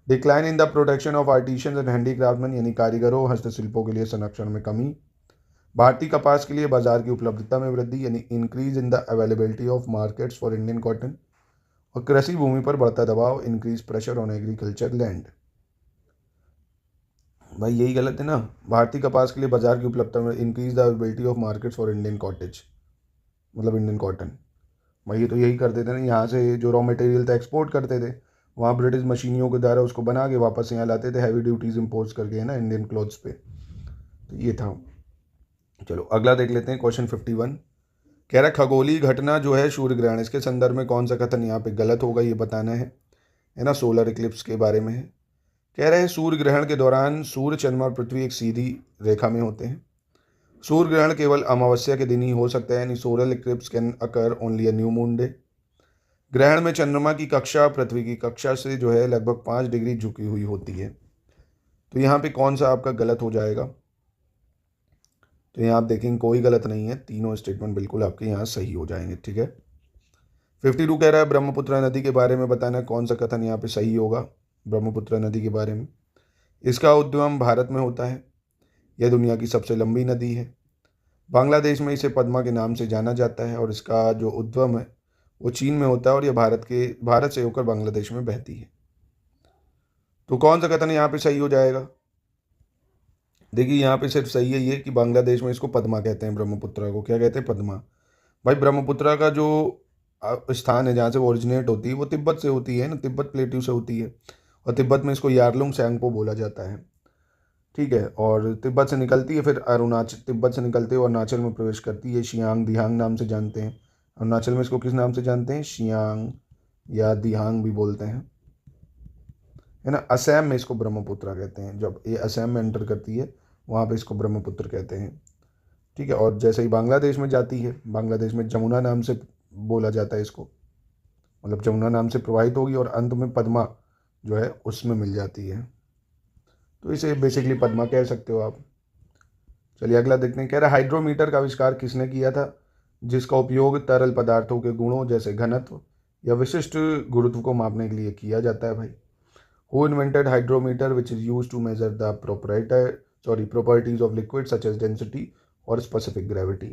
decline in the protection of artisans and handicraftman यानी कारीगरों हस्तशिल्पों के लिए संरक्षण में कमी, भारतीय कपास के लिए बाजार की उपलब्धता में वृद्धि यानी increase in the availability of markets for Indian cotton, और कृषि भूमि पर बढ़ता दबाव increase pressure on agriculture land. भाई यही गलत है ना, भारतीय कपास के लिए बाजार की उपलब्धता में increase the availability of markets for Indian cottage, मतलब इंडियन कॉटन। भाई ये तो यही करते थे ना, यहाँ से जो रॉ मटेरियल था एक्सपोर्ट करते थे, वहाँ ब्रिटिश मशीनियों के द्वारा उसको बना के वापस यहाँ लाते थे हैवी ड्यूटीज इम्पोज करके, है ना, इंडियन क्लोथ्स पे। तो ये था। चलो अगला देख लेते हैं क्वेश्चन 51। कह रहा है खगोलीय घटना जो है सूर्य ग्रहण, इसके संदर्भ में कौन सा कथन यहाँ पे गलत होगा ये बताना है ना। सोलर इक्लिप्स के बारे में है। कह रहे हैं सूर्य ग्रहण के दौरान सूर्य, चंद्रमा और पृथ्वी एक सीधी रेखा में होते हैं। सूर्य ग्रहण केवल अमावस्या के दिन ही हो सकता है, यानी solar Eclipse can occur only a new moon day. ग्रहण में चंद्रमा की कक्षा पृथ्वी की कक्षा से जो है लगभग 5 डिग्री झुकी हुई होती है। तो यहाँ पे कौन सा आपका गलत हो जाएगा? तो यहाँ आप देखेंगे कोई गलत नहीं है, तीनों स्टेटमेंट बिल्कुल आपके यहाँ सही हो जाएंगे, ठीक है। 52 कह रहा है ब्रह्मपुत्र नदी के बारे में बताना, कौन सा कथन यहाँ पे सही होगा ब्रह्मपुत्र नदी के बारे में? इसका उद्गम भारत में होता है, यह दुनिया की सबसे लंबी नदी है, बांग्लादेश में इसे पद्मा के नाम से जाना जाता है, और इसका जो उद्गम है वो चीन में होता है, और यह भारत से होकर बांग्लादेश में बहती है। तो कौन सा कथन यहाँ पे सही हो जाएगा? देखिए यहाँ पे सिर्फ सही है ये कि बांग्लादेश में इसको पद्मा कहते हैं, ब्रह्मपुत्र को क्या कहते हैं? पद्मा। भाई ब्रह्मपुत्र का जो स्थान है जहाँ से वो ओरिजिनेट होती है वो तिब्बत से होती है ना, तिब्बत प्लेट्यू से होती है, और तिब्बत में इसको यारलुंग सैंगपो बोला जाता है, ठीक है। और तिब्बत से निकलती है, फिर अरुणाचल, तिब्बत से निकलते हुए अरुणाचल में प्रवेश करती है, शियांग दिहांग नाम से जानते हैं। अरुणाचल में इसको किस नाम से जानते हैं? शियांग या दिहांग भी बोलते हैं, है ना। असम में इसको ब्रह्मपुत्र कहते हैं, जब ये असम में एंटर करती है वहाँ पे इसको ब्रह्मपुत्र कहते हैं, ठीक है। और जैसे ही बांग्लादेश में जाती है, बांग्लादेश में जमुना नाम से बोला जाता है इसको, मतलब जमुना नाम से प्रवाहित होगी और अंत में पद्मा जो है उसमें मिल जाती है, तो इसे बेसिकली पद्मा कह सकते हो आप। चलिए अगला देखते हैं। कह रहा है हाइड्रोमीटर का आविष्कार किसने किया था, जिसका उपयोग तरल पदार्थों के गुणों जैसे घनत्व या विशिष्ट गुरुत्व को मापने के लिए किया जाता है? भाई who invented hydrometer which is use to measure the properties of liquid such as density और specific gravity?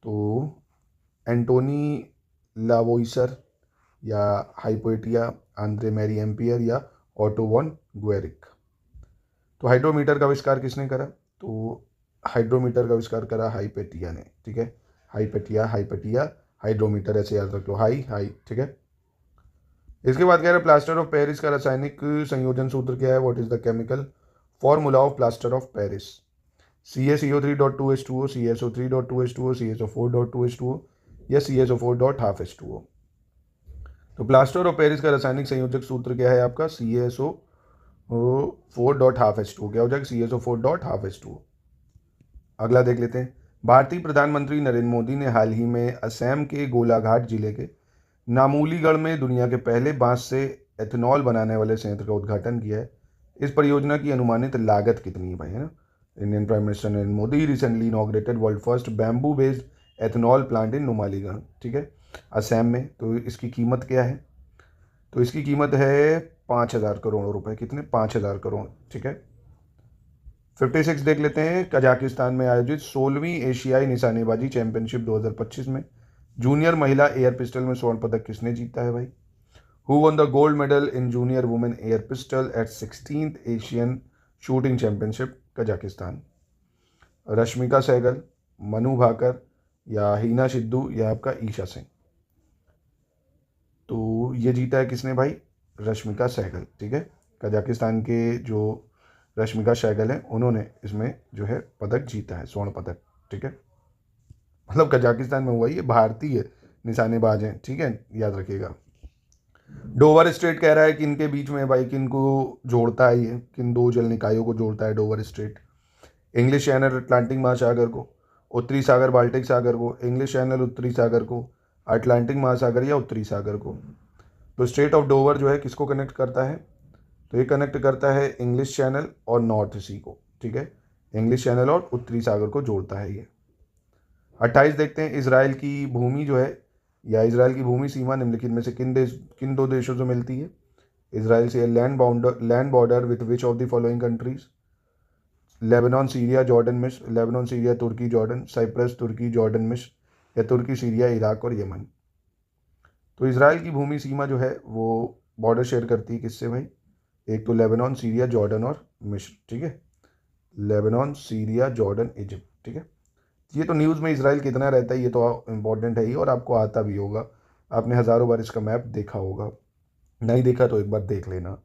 तो एंटोनी लावोइसर या हाइपोटिया, आंद्रे मैरी एम्पियर या ऑटो वॉन गुएरिक? तो हाइड्रोमीटर का आविष्कार किसने करा? तो हाइड्रोमीटर का आविष्कार करा हाइपेटिया ने, ठीक है। हाइपेटिया हाइड्रोमीटर, ऐसे याद रख लो, हाई, ठीक है। इसके बाद कह रहा है प्लास्टर ऑफ पेरिस का रासायनिक संयोजन सूत्र क्या है? What is the chemical formula of plaster of Paris? CaCO3.2H2O, CSO3.2H2O, CSO4.2H2O या CSO4.12H2O? तो प्लास्टर ऑफ पेरिस का रासायनिक संयोजक सूत्र क्या है आपका? CSO4.12H2O। क्या हो जाएगा? CSO4.12H2O। अगला देख लेते हैं। भारतीय प्रधानमंत्री नरेंद्र मोदी ने हाल ही में असम के गोलाघाट जिले के नामूलीगढ़ में दुनिया के पहले बांस से एथेनॉल बनाने वाले संयंत्र का उद्घाटन किया है। इस परियोजना की अनुमानित लागत कितनी है भाई, है ना? Indian prime minister Narendra Modi recently inaugurated world first bamboo based ethanol plant in Numaligarh, ठीक है, असम में। तो इसकी कीमत क्या है? तो इसकी कीमत है 5,000 करोड़ रुपए। कितने? 5,000 करोड़, ठीक है। 56 देख लेते हैं। कजाकिस्तान में आयोजित 16वीं एशियाई निशानेबाजी चैंपियनशिप 2025 में जूनियर महिला एयर पिस्टल में स्वर्ण पदक किसने जीता है भाई? Who won the gold medal in junior women air pistol at 16th Asian Shooting Championship, Kazakhstan? Rashmika Sehgal, Manu Bhaker या हीना सिद्धू या आपका ईशा सिंह? तो ये जीता है किसने भाई? रश्मिका सहगल, ठीक है। कजाकिस्तान के जो रश्मिका सहगल हैं उन्होंने इसमें जो है पदक जीता है, स्वर्ण पदक, ठीक है। मतलब कजाकिस्तान में हुआ, ये भारतीय निशानेबाज हैं, ठीक है, याद रखिएगा। डोवर स्ट्रेट कह रहा है कि इनके बीच में भाई किन को जोड़ता है, ये किन दो जल निकायों को जोड़ता है Dover straight? English channel Atlantic महासागर को, उत्तरी सागर बाल्टिक सागर को, इंग्लिश चैनल उत्तरी सागर को, अटलांटिक महासागर या उत्तरी सागर को। तो स्ट्रेट ऑफ डोवर जो है किसको कनेक्ट करता है? तो ये कनेक्ट करता है इंग्लिश चैनल और नॉर्थ सी को, ठीक है, इंग्लिश चैनल और उत्तरी सागर को जोड़ता है ये। 28 देखते हैं, इजराइल की भूमि जो है या इजराइल की भूमि सीमा निम्नलिखित में से किन दो देशों से मिलती है? इजराइल से land border with which of the following countries? Lebanon Syria Jordan मिस्र, लेबनान सीरिया तुर्की जॉर्डन, साइप्रस तुर्की जॉर्डन मिस्र, या तुर्की सीरिया इराक और यमन। तो इजराइल की भूमि सीमा जो है वो बॉर्डर शेयर करती है किससे भाई? एक तो लेबनान सीरिया जॉर्डन और मिस्र, ठीक है, लेबनान सीरिया जॉर्डन इजिप्ट, ठीक है। ये तो न्यूज़ में इजराइल कितना रहता है ये तो इम्पॉर्टेंट है ही, और आपको आता भी होगा, आपने हज़ारों बार इसका मैप देखा होगा, नहीं देखा तो एक बार देख लेना।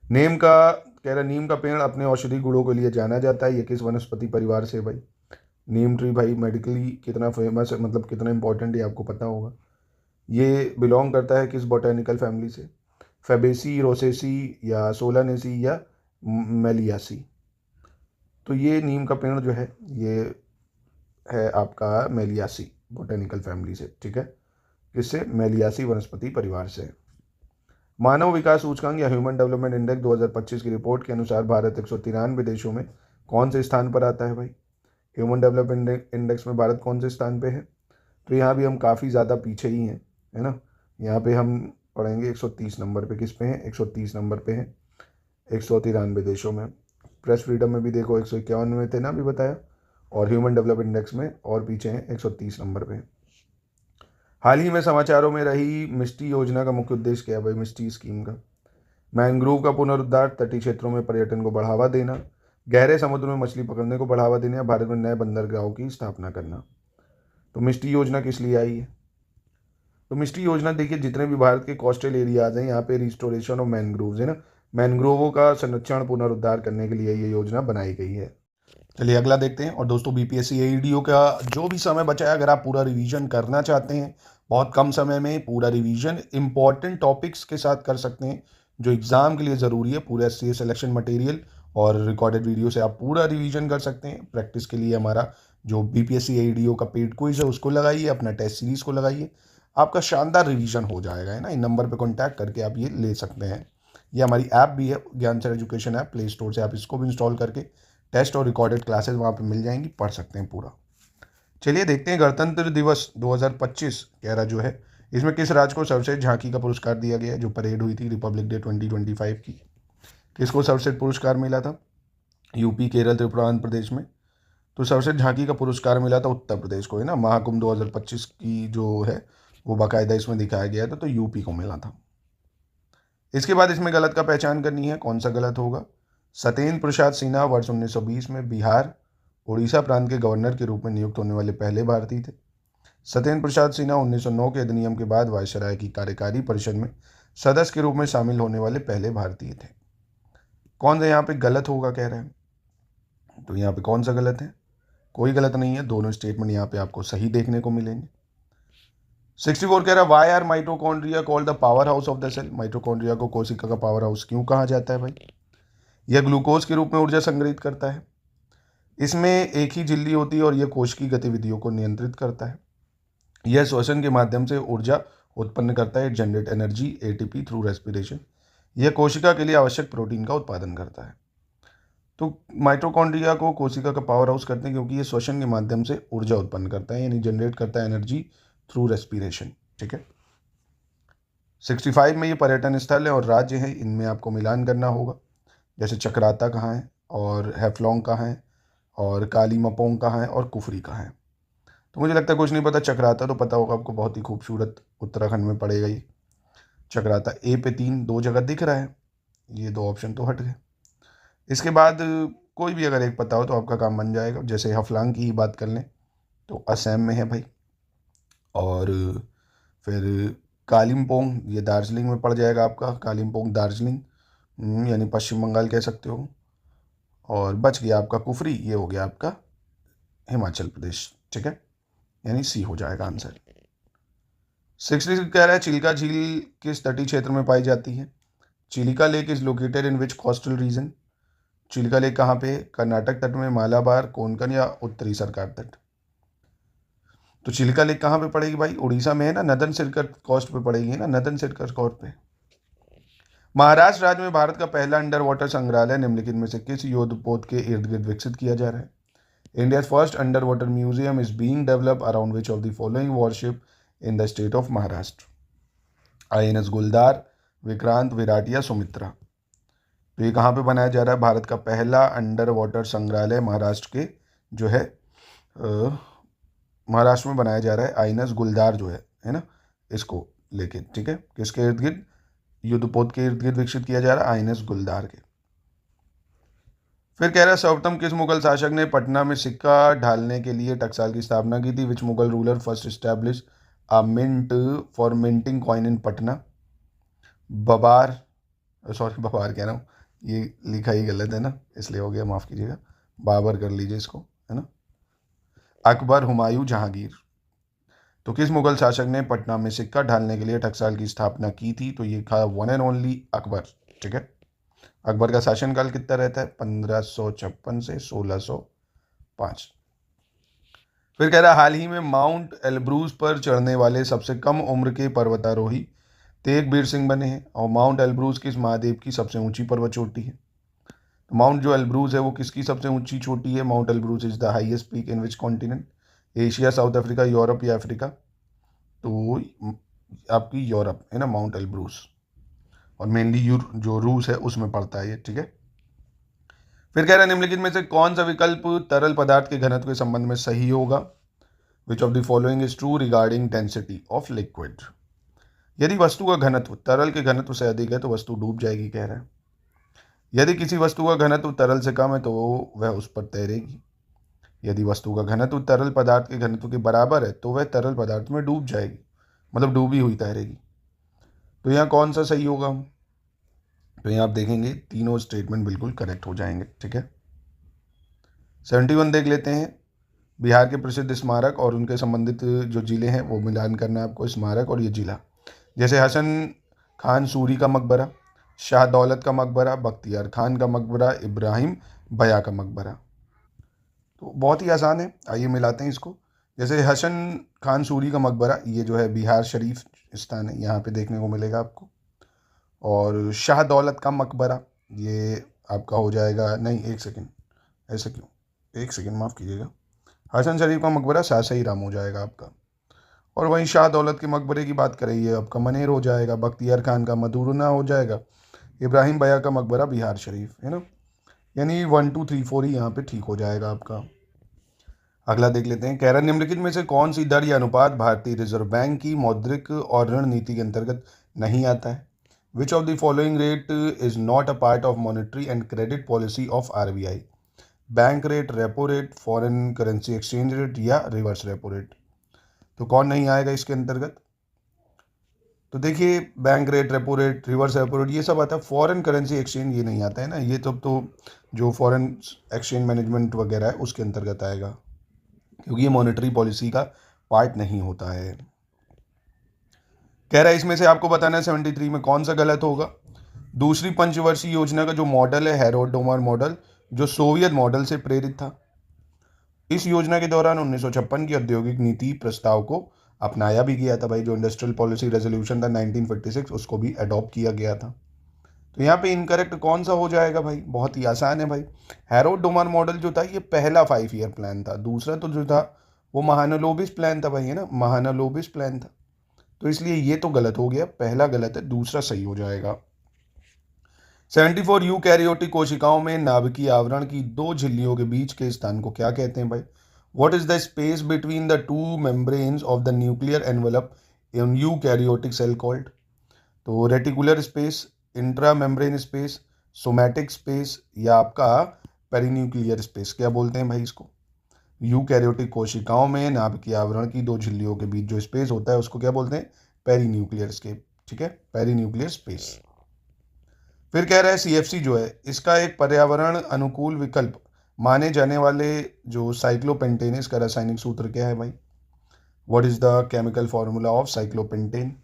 नीम का कह रहा, नीम का पेड़ अपने औषधि गुणों के लिए जाना जाता है, ये किस वनस्पति परिवार से भाई? नीम ट्री भाई मेडिकली कितना फेमस है, मतलब कितना इंपॉर्टेंट है आपको पता होगा। ये बिलोंग करता है किस बोटेनिकल फैमिली से? फेबेसी, रोसेसी या सोलानेसी या मेलियासी। तो ये नीम का पेड़ जो है ये है आपका मेलियासी बोटेनिकल फैमिली से, ठीक है, किससे? मेलियासी वनस्पति परिवार से। मानव विकास सूचकांक या ह्यूमन डेवलपमेंट इंडेक्स 2025 की रिपोर्ट के अनुसार भारत 193 देशों में कौन से स्थान पर आता है भाई? ह्यूमन डेवलपमेंट इंडेक्स में भारत कौन से स्थान पे है? तो यहाँ भी हम काफ़ी ज़्यादा पीछे ही हैं, है ना। यहाँ पे हम पढ़ेंगे 130 नंबर पे, किस पे हैं? 130 नंबर पे हैं 193 देशों में। प्रेस फ्रीडम में भी देखो 151 में थे ना, अभी बताया, और ह्यूमन डेवलपमेंट इंडेक्स में और पीछे हैं 130 नंबर पे। हाल ही में समाचारों में रही मिस्टी योजना का मुख्य उद्देश्य क्या है भाई? मिस्टी स्कीम का मैंग्रोव का पुनरुद्धार, तटीय क्षेत्रों में पर्यटन को बढ़ावा देना, गहरे समुद्र में मछली पकड़ने को बढ़ावा देना, या भारत में नए बंदरगाहों की स्थापना करना। तो मिस्टी योजना किस लिए आई है? तो मिस्टी योजना देखिए, जितने भी भारत के कोस्टल एरियाज हैं यहाँ पे रिस्टोरेशन ऑफ मैनग्रोव्स है ना, मैनग्रोवों का संरक्षण पुनरुद्धार करने के लिए ये योजना बनाई गई है। चलिए अगला देखते हैं। और दोस्तों बीपीएससी एईडीओ का जो भी समय बचा है, अगर आप पूरा रिवीजन करना चाहते हैं बहुत कम समय में, पूरा रिवीजन इंपॉर्टेंट टॉपिक्स के साथ कर सकते हैं जो एग्ज़ाम के लिए ज़रूरी है, पूरा एससीए सिलेक्शन मटेरियल और रिकॉर्डेड वीडियो से आप पूरा रिवीजन कर सकते हैं। प्रैक्टिस के लिए हमारा जो बीपीएससी एईडीओ का पेड क्विज है उसको लगाइए, अपना टेस्ट सीरीज़ को लगाइए, आपका शानदार रिवीजन हो जाएगा, है ना। इन नंबर पर कॉन्टैक्ट करके आप ये ले सकते हैं। ये हमारी ऐप भी है, ज्ञान sir education app, play store से आप इसको भी इंस्टॉल करके टेस्ट और रिकॉर्डेड क्लासेस वहाँ पे मिल जाएंगी, पढ़ सकते हैं पूरा। चलिए देखते हैं, गणतंत्र दिवस 2025 कह रहा जो है, इसमें किस राज्य को सर्वश्रेष्ठ झांकी का पुरस्कार दिया गया है? जो परेड हुई थी रिपब्लिक डे 2025 की, किसको सर्वश्रेष्ठ पुरस्कार मिला था? यूपी, केरल, त्रिपुरा, आंध्र प्रदेश में। तो सर्वश्रेष्ठ झांकी का पुरस्कार मिला था उत्तर प्रदेश को, है ना। महाकुंभ 2025 की जो है वो बाकायदा इसमें दिखाया गया था, तो यूपी को मिला था। इसके बाद इसमें गलत का पहचान करनी है, कौन सा गलत होगा? सत्येंद्र प्रसाद सिन्हा वर्ष 1920 में बिहार उड़ीसा प्रांत के गवर्नर के रूप में नियुक्त होने वाले पहले भारतीय थे। सत्येंद्र प्रसाद सिन्हा 1909 के अधिनियम के बाद वायसराय की कार्यकारी परिषद में सदस्य के रूप में शामिल होने वाले पहले भारतीय थे। कौन सा यहाँ पे गलत होगा कह रहे हैं? तो यहाँ पे कौन सा गलत है? कोई गलत नहीं है, दोनों स्टेटमेंट यहाँ पे आपको सही देखने को मिलेंगे। 64 कह रहा है, why are mitochondria called the powerhouse of the cell? Mitochondria को कोशिका का पावर हाउस क्यों कहा जाता है भाई? यह ग्लूकोज के रूप में ऊर्जा संग्रहित करता है, इसमें एक ही झिल्ली होती है और यह कोश की गतिविधियों को नियंत्रित करता है, यह श्वसन के माध्यम से ऊर्जा उत्पन्न करता है, generate energy ATP through respiration, यह कोशिका के लिए आवश्यक प्रोटीन का उत्पादन करता है। तो माइटोकॉन्ड्रिया को कोशिका का पावर हाउस करते हैं क्योंकि ये श्वसन के माध्यम से ऊर्जा उत्पन्न करता है, यानी जनरेट करता है एनर्जी थ्रू रेस्पिरेशन, ठीक है। 65 में ये पर्यटन स्थल है और राज्य है, इनमें आपको मिलान करना होगा, जैसे चक्राता कहाँ है और हैफलॉन्ग कहाँ है और कालीमपोंग कहाँ है और कुफरी कहाँ है। तो मुझे लगता है कुछ नहीं पता, चक्राता तो पता होगा आपको, बहुत ही खूबसूरत उत्तराखंड में पड़ेगा ये चक्राता। ए पे 2 जगह दिख रहा है, ये 2 ऑप्शन तो हट गए। इसके बाद कोई भी अगर एक पता हो तो आपका काम बन जाएगा। जैसे हफलांग की ही बात कर लें तो असम में है भाई, और फिर कालिम्पोंग ये दार्जिलिंग में पड़ जाएगा आपका, कालिम्पोंग दार्जिलिंग, यानी पश्चिम बंगाल कह सकते हो। और बच गया आपका कुफरी, ये हो गया आपका हिमाचल प्रदेश, ठीक है, यानी सी हो जाएगा आंसर। 66 कह रहा है चिल्का झील किस तटीय क्षेत्र में पाई जाती है? Chilika lake is located in which coastal region? Chilika lake कहाँ पे है? कर्नाटक तट में, मालाबार, कोंकण या उत्तरी सरकार तट? तो चिलिका लेक कहाँ पे पड़ेगी भाई? उड़ीसा में है ना, नदन सिरकट कोस्ट पे पड़ेगी ना, नदन सिरकट कोस्ट पे। महाराष्ट्र राज्य में भारत का पहला अंडर वाटर संग्रहालय निम्नलिखित में से किस युद्धपोत के इर्द गिर्द विकसित किया जा रहा है? India's first under water museum is being developed around which of the following worship in the state of Maharashtra? INS गुलदार, विक्रांत, विराट या सुमित्रा? तो ये कहाँ पे बनाया जा रहा है? भारत का पहला अंडर वाटर संग्रहालय महाराष्ट्र के जो है महाराष्ट्र में बनाया जा रहा है। INS गुलदार जो है ना, इसको लेके, ठीक है, किसके इर्द गिर्द? युद्धपोत के इर्द गिर्द विकसित किया जा रहा है, INS गुलदार के। फिर कह रहा है सर्वप्रथम किस मुगल शासक ने पटना में सिक्का ढालने के लिए टकसाल की स्थापना की थी? Which Mughal ruler first establish a mint for minting coin in Patna? Babar, sorry Babar कह रहा हूँ, ये लिखा ही गलत है ना, इसलिए हो गया, माफ़ कीजिएगा, बाबर कर लीजिए इसको, है ना। अकबर, हुमायूं, जहांगीर। तो किस मुगल शासक ने पटना में सिक्का ढालने के लिए टकसाल की स्थापना की थी? तो ये था वन एंड ओनली अकबर, ठीक है। अकबर का शासनकाल कितना रहता है? 1556 से 1605। फिर कह रहा हाल ही में माउंट एल्ब्रूज पर चढ़ने वाले सबसे कम उम्र के पर्वतारोही तेगबीर सिंह बने हैं। और माउंट एल्ब्रूज किस महाद्वीप की सबसे ऊंची पर्वत चोटी है? तो माउंट जो एल्ब्रूज है वो किसकी सबसे ऊंची चोटी है? Mount Elburz is the highest peak in which continent? Asia, south Africa, Europe या अफ्रीका? तो आपकी यूरोप है ना माउंट एल्ब्रूज, और मेनली जो रूस है उसमें पड़ता है ये, ठीक है। फिर कह रहा है निम्नलिखित में से कौन सा विकल्प तरल पदार्थ के घनत्व के संबंध में सही होगा? विच of the following is true regarding density of liquid? यदि वस्तु का घनत्व तरल के घनत्व से अधिक है तो वस्तु डूब जाएगी, कह रहा है। यदि किसी वस्तु का घनत्व तरल से कम है तो वह उस पर तैरेगी। यदि वस्तु का घनत्व तरल पदार्थ के घनत्व के बराबर है तो वह तरल पदार्थ में डूब जाएगी, मतलब डूबी हुई तैरेगी। तो यहाँ कौन सा सही होगा? तो यहाँ आप देखेंगे तीनों स्टेटमेंट बिल्कुल करेक्ट हो जाएंगे, ठीक है। 71 देख लेते हैं। बिहार के प्रसिद्ध स्मारक और उनके संबंधित जो जिले हैं वो मिलान करना है आपको, स्मारक और ये जिला। जैसे हसन खान सूरी का मकबरा, शाह दौलत का मकबरा, बख्तियार खान का मकबरा, इब्राहिम बया का मकबरा। तो बहुत ही आसान है, आइए मिलाते हैं इसको। जैसे हसन खान सूरी का मकबरा, ये जो है बिहार शरीफ स्थान है, यहाँ पे देखने को मिलेगा आपको। और शाह दौलत का मकबरा ये आपका हो जाएगा, नहीं एक सेकंड, ऐसा क्यों, एक सेकंड माफ़ कीजिएगा, हसन शरीफ का मकबरा शाहसही राम हो जाएगा आपका। और वहीं शाह दौलत के मकबरे की बात करें ये आपका मनेर हो जाएगा, बख्तियार खान का मदुरना हो जाएगा, इब्राहिम बया का मकबरा बिहार शरीफ, है ना। यानी 1 2 3 4 ही यहाँ पे ठीक हो जाएगा आपका। अगला देख लेते हैं। कह रहा निम्नलिखित में से कौन सी दर या अनुपात भारतीय रिजर्व बैंक की मौद्रिक और ऋण नीति के अंतर्गत नहीं आता है? Which of the following rate is not a part of monetary and credit policy of RBI? Bank rate, repo rate, foreign currency exchange rate या रिवर्स रेपो रेट? तो कौन नहीं आएगा इसके अंतर्गत? तो देखिए bank rate, repo rate, reverse repo rate ये सब आता है। फॉरेन करेंसी एक्सचेंज ये नहीं आता है ना, ये तो जो फॉरेन एक्सचेंज मैनेजमेंट वगैरह है उसके अंतर्गत आएगा, क्योंकि ये मॉनेटरी पॉलिसी का पार्ट नहीं होता है। कह रहा है इसमें से आपको बताना है 73 में कौन सा गलत होगा। दूसरी पंचवर्षीय योजना का जो मॉडल है हेरोड-डोमर मॉडल, जो सोवियत मॉडल से प्रेरित था। इस योजना के दौरान 1956 की औद्योगिक नीति प्रस्ताव को अपनाया भी गया था भाई, जो इंडस्ट्रियल पॉलिसी रेजोल्यूशन था 1956 उसको भी अडॉप्ट किया गया था। तो यहाँ पे इनकरेक्ट कौन सा हो जाएगा भाई? बहुत ही आसान है भाई। हेरोड-डोमर मॉडल जो था ये पहला 5 ईयर प्लान था, दूसरा तो जो था वो महालनोबिस प्लान था भाई, है ना, महालनोबिस प्लान था। तो इसलिए ये तो गलत हो गया, पहला गलत है, दूसरा सही हो जाएगा। 74 यूकैरियोटिक कोशिकाओं में नाभिकीय आवरण की 2 झिल्लियों के बीच के स्थान को क्या कहते हैं भाई? What is the space between the two membranes of the nuclear envelope in eukaryotic cell called? तो reticular space, intra membrane space, somatic space या आपका पेरिन्यूक्लियर स्पेस, क्या बोलते हैं भाई इसको? यूकैरियोटिक कोशिकाओं में नाभिकीय आवरण की 2 झिल्लियों के बीच जो स्पेस होता है उसको क्या बोलते हैं? पेरिन्यूक्लियर स्पेस, ठीक है, पेरिन्यूक्लियर स्पेस। फिर कह रहा है CFC जो है इसका एक पर्यावरण अनुकूल विकल्प माने जाने वाले जो साइक्लोपेंटेन, इसका रासायनिक सूत्र क्या है भाई? What is the chemical formula of cyclopentane?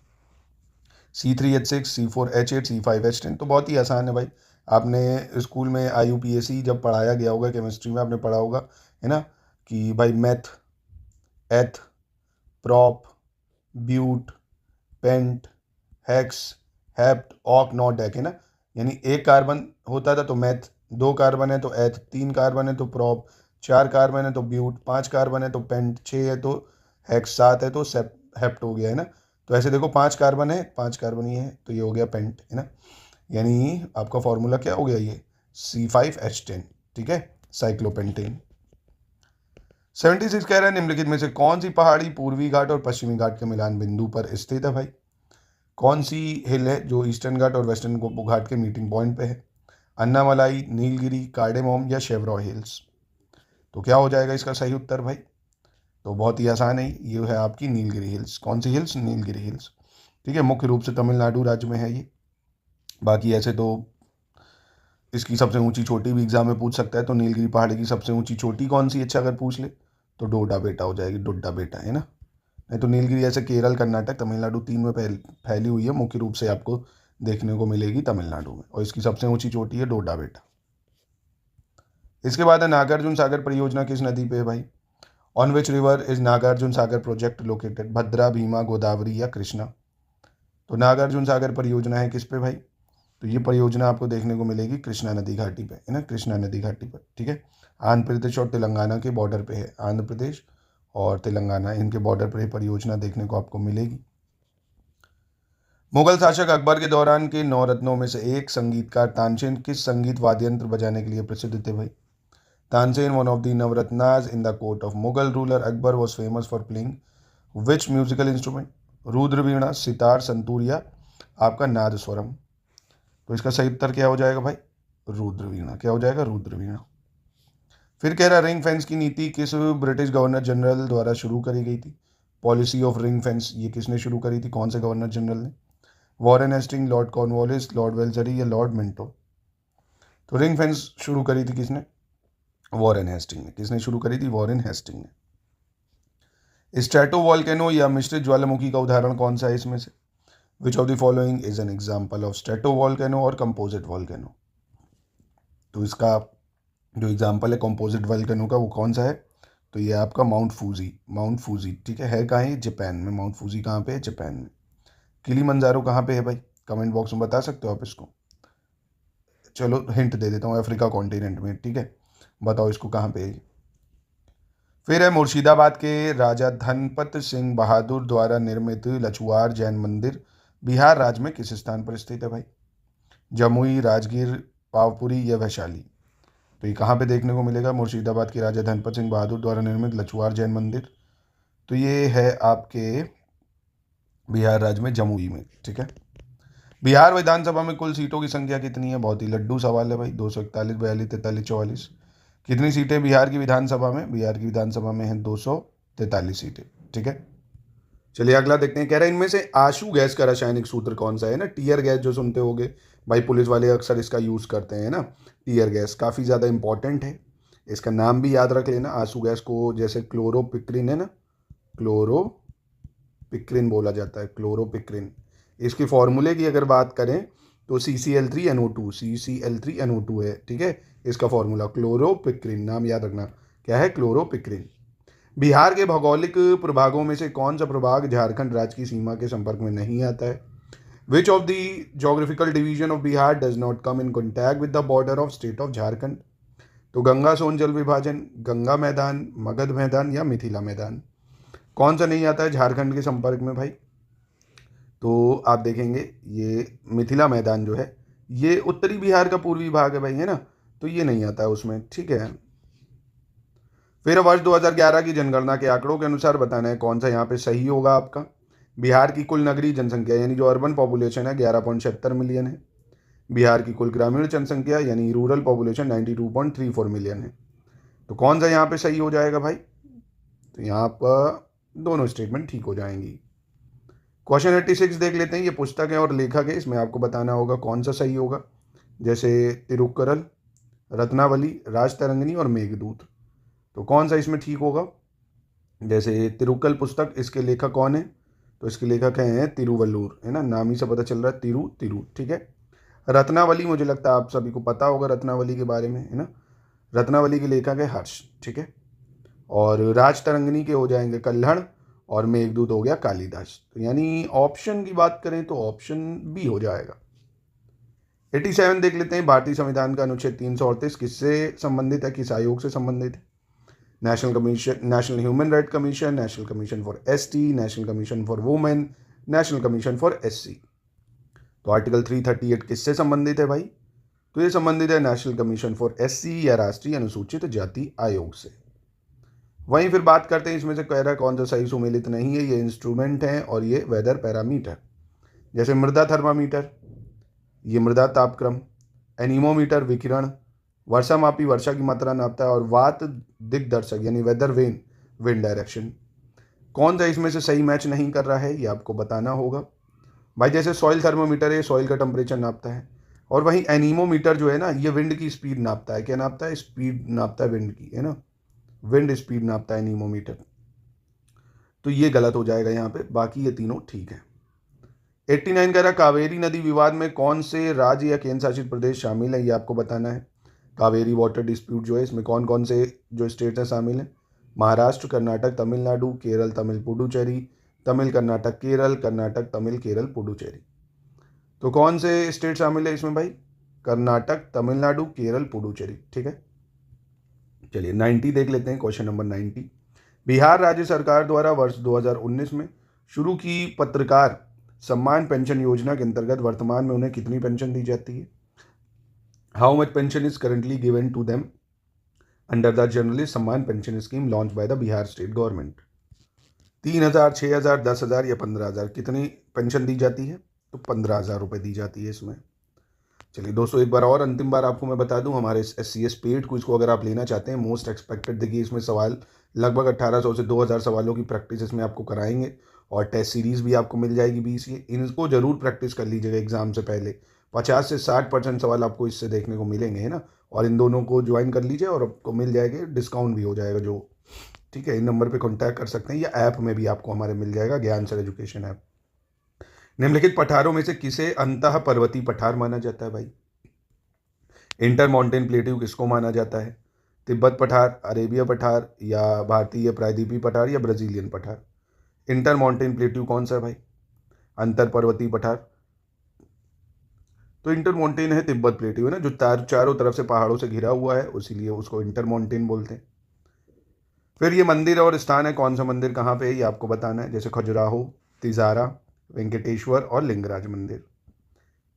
C3H6, C4H8, C5H10। तो बहुत ही आसान है भाई, आपने स्कूल में IUPAC जब पढ़ाया गया होगा, केमिस्ट्री में आपने पढ़ा होगा, है ना, कि भाई meth, eth, prop, but, pent, hex, hept, oct, non, dec, है ना। यानी एक कार्बन होता था तो मेथ, दो कार्बन है तो एथ, तीन कार्बन है तो प्रॉप, चार कार्बन है तो ब्यूट, पांच कार्बन है तो पेंट, छः है तो हेक्स, सात है तो हेप्ट हो गया, है ना। तो ऐसे देखो, पांच कार्बन है, पांच कार्बन ये है तो ये हो गया पेंट, है ना। यानी आपका फॉर्मूला क्या हो गया, ये C5H10, ठीक है, साइक्लोपेंटेन। 76 कह रहा है निम्नलिखित में से कौन सी पहाड़ी पूर्वी घाट और पश्चिमी घाट के मिलान बिंदु पर स्थित है भाई? कौन सी हिल है जो ईस्टर्न घाट और वेस्टर्न घाट के मीटिंग पॉइंट पे है? अन्नामलाई, नीलगिरी, कार्डेमोम या शेवरॉ हिल्स? तो क्या हो जाएगा इसका सही उत्तर भाई? तो बहुत ही आसान है, ये है आपकी नीलगिरी हिल्स। कौन सी हिल्स? नीलगिरी हिल्स, ठीक है। मुख्य रूप से तमिलनाडु राज्य में है ये। बाकी ऐसे तो इसकी सबसे ऊंची चोटी भी एग्जाम में पूछ सकता है, तो नीलगिरी पहाड़ी की सबसे ऊंची चोटी कौन सी, अच्छा अगर पूछ ले तो डोडा बेटा हो जाएगी, डोडा बेटा, है ना। नहीं तो नीलगिरी ऐसे केरल, कर्नाटक, तमिलनाडु तीन में फैली हुई है, मुख्य रूप से आपको देखने को मिलेगी तमिलनाडु में, और इसकी सबसे ऊंची चोटी है डोडा बेटा। इसके बाद है नागार्जुन सागर परियोजना किस नदी पे है भाई? On which river is Nagarjuna Sagar project located? Bhadra, Bhima, Godavari या कृष्णा? तो नागार्जुन सागर परियोजना है किस पे भाई? तो ये परियोजना आपको देखने को मिलेगी कृष्णा नदी घाटी पे, है ना, कृष्णा नदी घाटी पर, ठीक है। आंध्र प्रदेश और तेलंगाना के बॉर्डर पे है, आंध्र प्रदेश और तेलंगाना, इनके बॉर्डर पर ये परियोजना देखने को आपको मिलेगी। मुगल शासक अकबर के दौरान के 9 रत्नों में से एक संगीतकार तानसेन किस संगीत वाद्य यंत्र बजाने के लिए प्रसिद्ध थे भाई? Tansen, one of the Navratnas in the court of Mughal ruler Akbar, was famous for playing which musical instrument? Rudra veena, sitar, santoor या आपका नादस्वरम? तो इसका सही उत्तर क्या हो जाएगा भाई? रुद्र वीणा। क्या हो जाएगा? रुद्र वीणा। फिर कह रहा रिंग फेंस की नीति किस ब्रिटिश गवर्नर जनरल द्वारा शुरू करी गई थी? पॉलिसी ऑफ रिंग फेंस ये किसने शुरू करी थी, कौन से गवर्नर जनरल ने? Warren Hasting, lord Cornwallis, lord Wellesley या लॉर्ड मिंटो? तो रिंग फेंस शुरू करी थी किसने? वॉरेन हेस्टिंग ने। किसने शुरू करी थी? वॉरेन हेस्टिंग ने। स्ट्रेटो वॉल्केनो या मिश्रित ज्वालामुखी का उदाहरण कौन सा है इसमें से? विच of the following is an example of strato volcano और कंपोजिट वॉल्केनो? तो इसका जो एग्जाम्पल है कंपोजिट वॉल्केनो का वो कौन सा है? तो ये आपका माउंट फूजी, माउंट फूजी, ठीक है कहाँ है? जापान में। माउंट फूजी कहाँ पे है? जापान में। किलीमंजारो कहाँ पे है भाई? कमेंट बॉक्स में बता सकते हो आप इसको। चलो हिंट दे देता हूँ, अफ्रीका कॉन्टिनेंट में, ठीक है। बताओ इसको कहाँ पे है। फिर है मुर्शिदाबाद के राजा धनपत सिंह बहादुर द्वारा निर्मित लछुआर जैन मंदिर बिहार राज्य में किस स्थान पर स्थित है भाई? जमुई, राजगीर, पावपुरी या वैशाली? तो ये कहाँ पे देखने को मिलेगा? मुर्शिदाबाद के राजा धनपत सिंह बहादुर द्वारा निर्मित लछुआर जैन मंदिर, तो ये है आपके बिहार राज्य में, जमुई में, ठीक है। बिहार विधानसभा में कुल सीटों की संख्या कितनी है? बहुत ही लड्डू सवाल है भाई। 241, 42, 43, 44। कितनी सीटें बिहार की विधानसभा में? बिहार की विधानसभा में है 243 सीटें, ठीक है। चलिए अगला देखते हैं। कह रहे हैं इनमें से आशु गैस का रासायनिक सूत्र कौन सा है ना? टीयर गैस जो सुनते होगे भाई, पुलिस वाले अक्सर इसका यूज़ करते हैं ना। टीयर गैस काफ़ी ज़्यादा इंपॉर्टेंट है, इसका नाम भी याद रख लेना। आशु गैस को जैसे क्लोरोपिक्रिन है ना, क्लोरोपिक्रिन बोला जाता है, क्लोरोपिक्रिन। इसके फॉर्मूले की अगर बात करें तो CCl3NO2, CCl3NO2 है, ठीक है। इसका फॉर्मूला क्लोरोपिक्रिन, नाम याद रखना क्या है? क्लोरोपिक्रिन। बिहार के भौगोलिक प्रभागों में से कौन सा प्रभाग झारखंड राज्य की सीमा के संपर्क में नहीं आता है? Which of the geographical division of Bihar does not come in contact with the border of state of Jharkhand? तो गंगा सोन जल विभाजन, गंगा मैदान, मगध मैदान या मिथिला मैदान? कौन सा नहीं आता है झारखंड के संपर्क में भाई? तो आप देखेंगे ये मिथिला मैदान जो है ये उत्तरी बिहार का पूर्वी भाग है भाई, है ना, तो ये नहीं आता है उसमें, ठीक है। फिर वर्ष 2011 की जनगणना के आंकड़ों के अनुसार बताना है कौन सा यहाँ पे सही होगा आपका। बिहार की कुल नगरीय जनसंख्या यानी जो अर्बन पॉपुलेशन है 11.76 मिलियन है। बिहार की कुल ग्रामीण जनसंख्या यानी रूरल पॉपुलेशन 92.34 मिलियन है। तो कौन सा यहाँ पे सही हो जाएगा भाई? तो यहाँ पर दोनों स्टेटमेंट ठीक हो जाएंगी। क्वेश्चन 86 देख लेते हैं। ये पुस्तक है और लेखक है, इसमें आपको बताना होगा कौन सा सही होगा। जैसे तिरुक्करल, रत्नावली, राजतरंगिणी और मेघदूत। तो कौन सा इसमें ठीक होगा? जैसे तिरुक्कल पुस्तक, इसके लेखक कौन है? तो इसके लेखक हैं तिरुवल्लुर, है ना, नाम ही से पता चल रहा है, तिरु तिरु, ठीक है। रत्नावली, मुझे लगता है आप सभी को पता होगा रत्नावली के बारे में, है ना। रत्नावली के लेखक है हर्ष, ठीक है। और राजतरंगिणी के हो जाएंगे कल्हड़, और मेघदूत हो गया कालिदास। तो यानी ऑप्शन की बात करें तो ऑप्शन बी हो जाएगा। 87 देख लेते हैं। भारतीय संविधान का अनुच्छेद 338 किससे संबंधित है, किस आयोग से संबंधित है? National commission, national human right commission, national commission for ST, national commission for women, national commission for SC. तो आर्टिकल 338 किससे संबंधित है भाई? तो ये संबंधित है नेशनल कमीशन फॉर एससी या राष्ट्रीय अनुसूचित जाति आयोग से। वहीं फिर बात करते हैं, इसमें से कह रहा है कौन सा सही सुमेलित नहीं है। ये इंस्ट्रूमेंट है और ये वेदर पैरामीटर, जैसे मृदा थर्मामीटर, ये मृदा तापक्रम, एनीमोमीटर विकिरण, वर्षा मापी वर्षा की मात्रा नापता है, और वात दिग्दर्शक यानी वेदर वेन विंड डायरेक्शन। कौन सा इसमें से सही मैच नहीं कर रहा है ये आपको बताना होगा भाई। जैसे सॉइल थर्मोमीटर है, सॉइल का टेम्परेचर नापता है, और वहीं एनीमोमीटर जो है ना, ये विंड की स्पीड नापता है। क्या नापता है? स्पीड नापता है विंड की, है ना, विंड स्पीड नापता है एनीमोमीटर। तो ये गलत हो जाएगा यहाँ पे, बाकी ये तीनों ठीक है। 89 कह रहा कावेरी नदी विवाद में कौन से राज्य या केंद्र शासित प्रदेश शामिल है, ये आपको बताना है। कावेरी वाटर डिस्प्यूट जो है, इसमें कौन कौन से जो स्टेट हैं शामिल हैं? महाराष्ट्र, कर्नाटक, तमिलनाडु, केरल, तमिल पुडुचेरी, तमिल कर्नाटक केरल, कर्नाटक तमिल केरल पुडुचेरी। तो कौन से स्टेट शामिल है इसमें भाई? कर्नाटक, तमिलनाडु, केरल, पुडुचेरी, ठीक है। चलिए 90 देख लेते हैं, क्वेश्चन नंबर 90। बिहार राज्य सरकार द्वारा वर्ष 2019 में शुरू की पत्रकार सम्मान पेंशन योजना के अंतर्गत वर्तमान में उन्हें कितनी पेंशन दी जाती है? How much pension is currently given to them under the journalist Samman pension scheme launch by the Bihar state government? 3,000, 6,000, 10,000 या 15,000? कितनी पेंशन दी जाती है? तो 15,000 रुपये दी जाती है इसमें। चलिए दोस्तों, एक बार और अंतिम बार आपको मैं बता दूं, हमारे SCS पेड क्विज को अगर आप लेना चाहते हैं, मोस्ट एक्सपेक्टेड, देखिए इसमें सवाल लगभग 1800 से 2000 सवालों की प्रैक्टिस इसमें आपको कराएंगे, और टेस्ट सीरीज़ भी आपको मिल जाएगी 20 की। इनको जरूर प्रैक्टिस कर लीजिएगा एग्जाम से पहले। 50 से 60% सवाल आपको इससे देखने को मिलेंगे, है ना। और इन दोनों को ज्वाइन कर लीजिए और आपको मिल जाएगा, डिस्काउंट भी हो जाएगा जो, ठीक है। इन नंबर पर कॉन्टैक्ट कर सकते हैं, या ऐप में भी आपको हमारे मिल जाएगा, ज्ञान सर एजुकेशन ऐप। निम्नलिखित पठारों में से किसे अंतः पर्वतीय पठार माना जाता है भाई? इंटर माउंटेन प्लेट्यू किसको माना जाता है? तिब्बत पठार, अरेबिया पठार, या भारतीय प्रायद्वीपीय पठार, या ब्राजीलियन पठार? इंटर माउंटेन प्लेट्यू कौन सा है भाई? अंतर पर्वतीय पठार। तो इंटर माउंटेन है तिब्बत प्लेट्यू, है ना, जो चारों तरफ से पहाड़ों से घिरा हुआ है, इसीलिए उसको इंटर माउंटेन बोलते हैं। फिर ये मंदिर और स्थान है, कौन सा मंदिर कहाँ पे है ये आपको बताना है। जैसे खजुराहो, तिजारा, वेंकटेश्वर और लिंगराज मंदिर।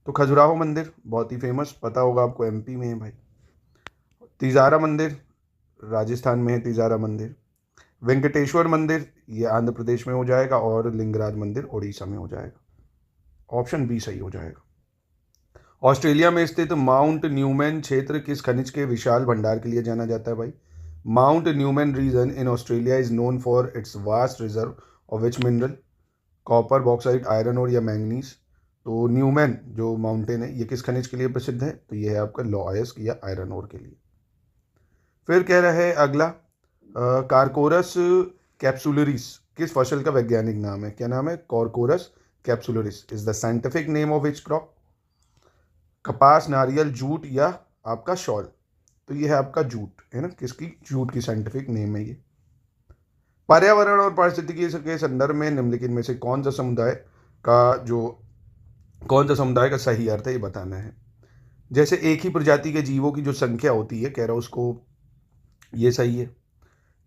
तो खजुराहो मंदिर बहुत ही फेमस, पता होगा आपको, MP में है भाई। तिजारा मंदिर राजस्थान में है, तिजारा मंदिर। वेंकटेश्वर मंदिर ये आंध्र प्रदेश में हो जाएगा, और लिंगराज मंदिर उड़ीसा में हो जाएगा। ऑप्शन बी सही हो जाएगा। ऑस्ट्रेलिया में स्थित माउंट न्यूमैन क्षेत्र किस खनिज के विशाल भंडार के लिए जाना जाता है भाई? Mount Newman region in Australia is known for its vast reserve of which mineral? Copper, bauxite, iron और या मैंगनीज? तो न्यूमैन जो माउंटेन है ये किस खनिज के लिए प्रसिद्ध है? तो ये है आपका लॉयस्क या आयरन ओर के लिए। फिर कह रहा है अगला, कार्कोरस कैप्सुलरिस किस फसल का वैज्ञानिक नाम है? क्या नाम है? Corchorus capsularis is the scientific name of which crop? कपास, नारियल, जूट या आपका शॉल? तो ये है आपका जूट, है ना, किसकी? जूट की साइंटिफिक नेम है ये। पर्यावरण और पारिस्थितिकी के संदर्भ में निम्नलिखित में से कौन सा समुदाय का सही अर्थ है ये बताना है। जैसे एक ही प्रजाति के जीवों की जो संख्या होती है, कह रहा उसको ये सही है,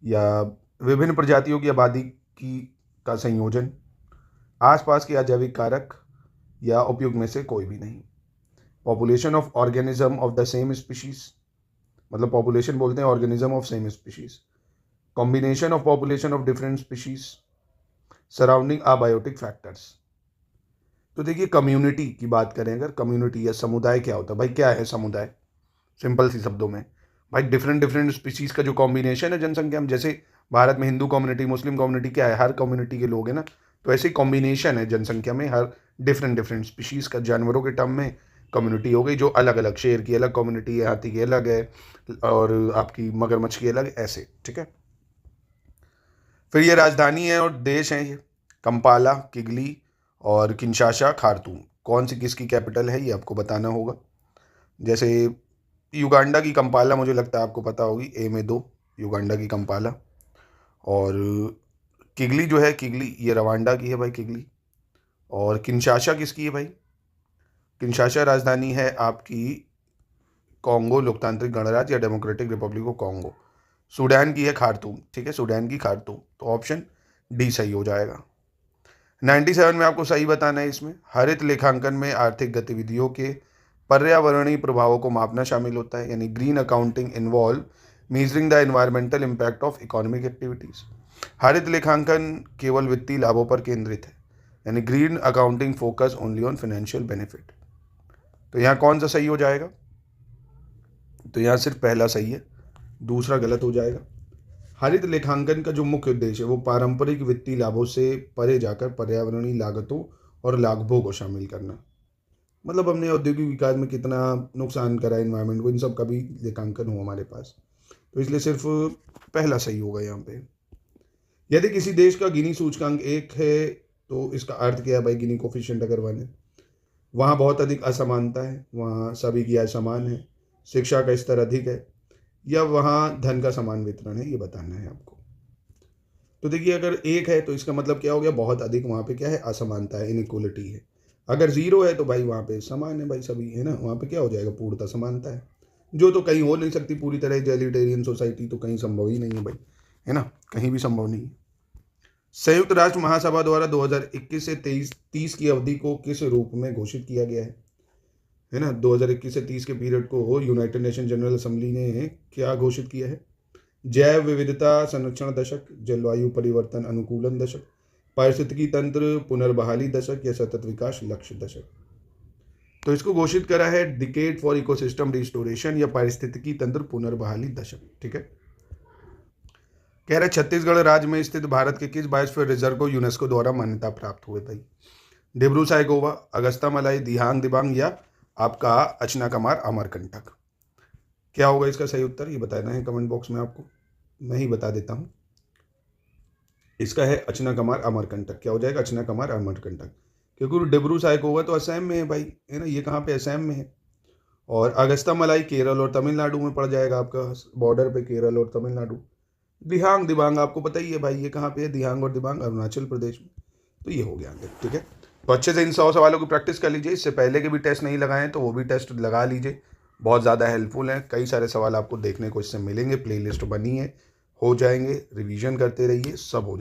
या विभिन्न प्रजातियों की आबादी की का संयोजन, आसपास के अजैविक कारक, या उपयुक्त में से कोई भी नहीं। Population of organism of the same species, मतलब पॉपुलेशन बोलते हैं organism of same species. Combination of population of different species, surrounding abiotic factors. तो देखिए कम्युनिटी की बात करें अगर, कम्युनिटी या समुदाय क्या होता है भाई? क्या है समुदाय? सिंपल सी शब्दों में भाई, डिफरेंट स्पीशीज का जो कॉम्बिनेशन है जनसंख्या में। जैसे भारत में हिंदू कम्युनिटी, मुस्लिम कम्युनिटी, क्या है? हर कम्युनिटी के लोग हैं ना। तो ऐसे कॉम्बिनेशन है जनसंख्या में, हर डिफरेंट स्पीशीज का, जानवरों के टर्म में कम्युनिटी हो गई, जो अलग अलग, शेर की अलग कम्युनिटी है, हाथी की अलग है, और आपकी मगरमच्छ की अलग, ऐसे, ठीक है। फिर ये राजधानी है और देश हैं ये, कंपाला, किगली और किंशासा, खार्तूम। कौन सी किसकी कैपिटल है ये आपको बताना होगा। जैसे युगांडा की कंपाला मुझे लगता है आपको पता होगी, ए में 2, युगांडा की कंपाला। और किगली जो है, किगली ये रवांडा की है भाई, किगली। और किंशासा किसकी है भाई? किंशासा राजधानी है आपकी कॉन्गो लोकतांत्रिक गणराज्य या democratic Republic of Congo. Sudan की है खार्तूम, ठीक है, सूडान की खार्तूम। तो ऑप्शन डी सही हो जाएगा। 97 में आपको सही बताना है इसमें। हरित लेखांकन में आर्थिक गतिविधियों के पर्यावरणीय प्रभावों को मापना शामिल होता है, यानी green accounting involve measuring the environmental impact of economic activities. हरित लेखांकन केवल वित्तीय लाभों पर केंद्रित है, यानी green accounting focus only on financial benefit. तो यहाँ कौन सा सही हो जाएगा? तो यहाँ सिर्फ पहला सही है, दूसरा गलत हो जाएगा। हरित लेखांकन का जो मुख्य उद्देश्य है वो पारंपरिक वित्तीय लाभों से परे जाकर पर्यावरणीय लागतों और लाभों को शामिल करना। मतलब हमने औद्योगिक विकास में कितना नुकसान करा एनवायरनमेंट को, इन सब का भी लेखांकन हो हमारे पास। तो इसलिए सिर्फ पहला सही होगा यहाँ पे। यदि किसी देश का गिनी सूचकांक 1 है तो इसका अर्थ क्या है भाई? गिनी कोफिशिएंट अगर 1 है, वहाँ बहुत अधिक असमानता है, वहाँ सभी की आय समान है, शिक्षा का स्तर अधिक है, या वहाँ धन का समान वितरण है, ये बताना है आपको। तो देखिए अगर 1 है तो इसका मतलब क्या हो गया? बहुत अधिक वहाँ पे क्या है? असमानता है, इनइक्वलिटी है। अगर 0 है तो भाई वहाँ पे समान है भाई, सभी है ना, वहाँ पे क्या हो जाएगा? पूर्णतः समानता है, जो तो कहीं हो नहीं सकती पूरी तरह। इगैलिटेरियन सोसाइटी तो कहीं संभव ही नहीं है भाई, है ना, कहीं भी संभव नहीं है। संयुक्त राष्ट्र महासभा द्वारा 2021 से 30 की अवधि को किस रूप में घोषित किया गया है ना? 2021 से 30 के पीरियड को यूनाइटेड नेशन जनरल असेंबली ने क्या घोषित किया है? जैव विविधता संरक्षण दशक, जलवायु परिवर्तन अनुकूलन दशक, पारिस्थितिकी तंत्र पुनर्बहाली दशक, या सतत विकास लक्ष्य दशक। तो इसको घोषित करा है डिकेड फॉर इकोसिस्टम रिस्टोरेशन या पारिस्थितिकी तंत्र पुनर्बहाली दशक, ठीक है। कह रहे छत्तीसगढ़ राज्य में स्थित भारत के किस बायोस्फीयर रिजर्व को यूनेस्को द्वारा मान्यता प्राप्त हुए भाई? डिब्रू साइखोवा, अगस्त्यामलाई, दिहांग दिबांग, या आपका अचनाकमार अमरकंटक। क्या होगा इसका सही उत्तर? ये बताना है कमेंट बॉक्स में आपको, मैं ही बता देता हूँ। इसका है अचनाकमार अमरकंटक। क्या हो जाएगा? अचनाकमार अमरकंटक, क्योंकि डिब्रू साइखोवा तो असम में है भाई, है ना, ये कहाँ पे? असम में है। और अगस्त्यामलाई केरल और तमिलनाडु में पड़ जाएगा, आपका बॉर्डर पे केरल और तमिलनाडु। दिहांग दिबांग आपको पता ही है भाई, ये कहाँ पे है? दिहांग और दिबांग अरुणाचल प्रदेश में। तो ये हो गया आगे, ठीक है। तो अच्छे से इन 100 सवालों की प्रैक्टिस कर लीजिए। इससे पहले के भी टेस्ट नहीं लगाए तो वो भी टेस्ट लगा लीजिए, बहुत ज़्यादा हेल्पफुल हैं। कई सारे सवाल आपको देखने को इससे मिलेंगे, प्लेलिस्ट बनी है, हो जाएंगे। रिवीजन करते रहिए, सब हो जाएगा।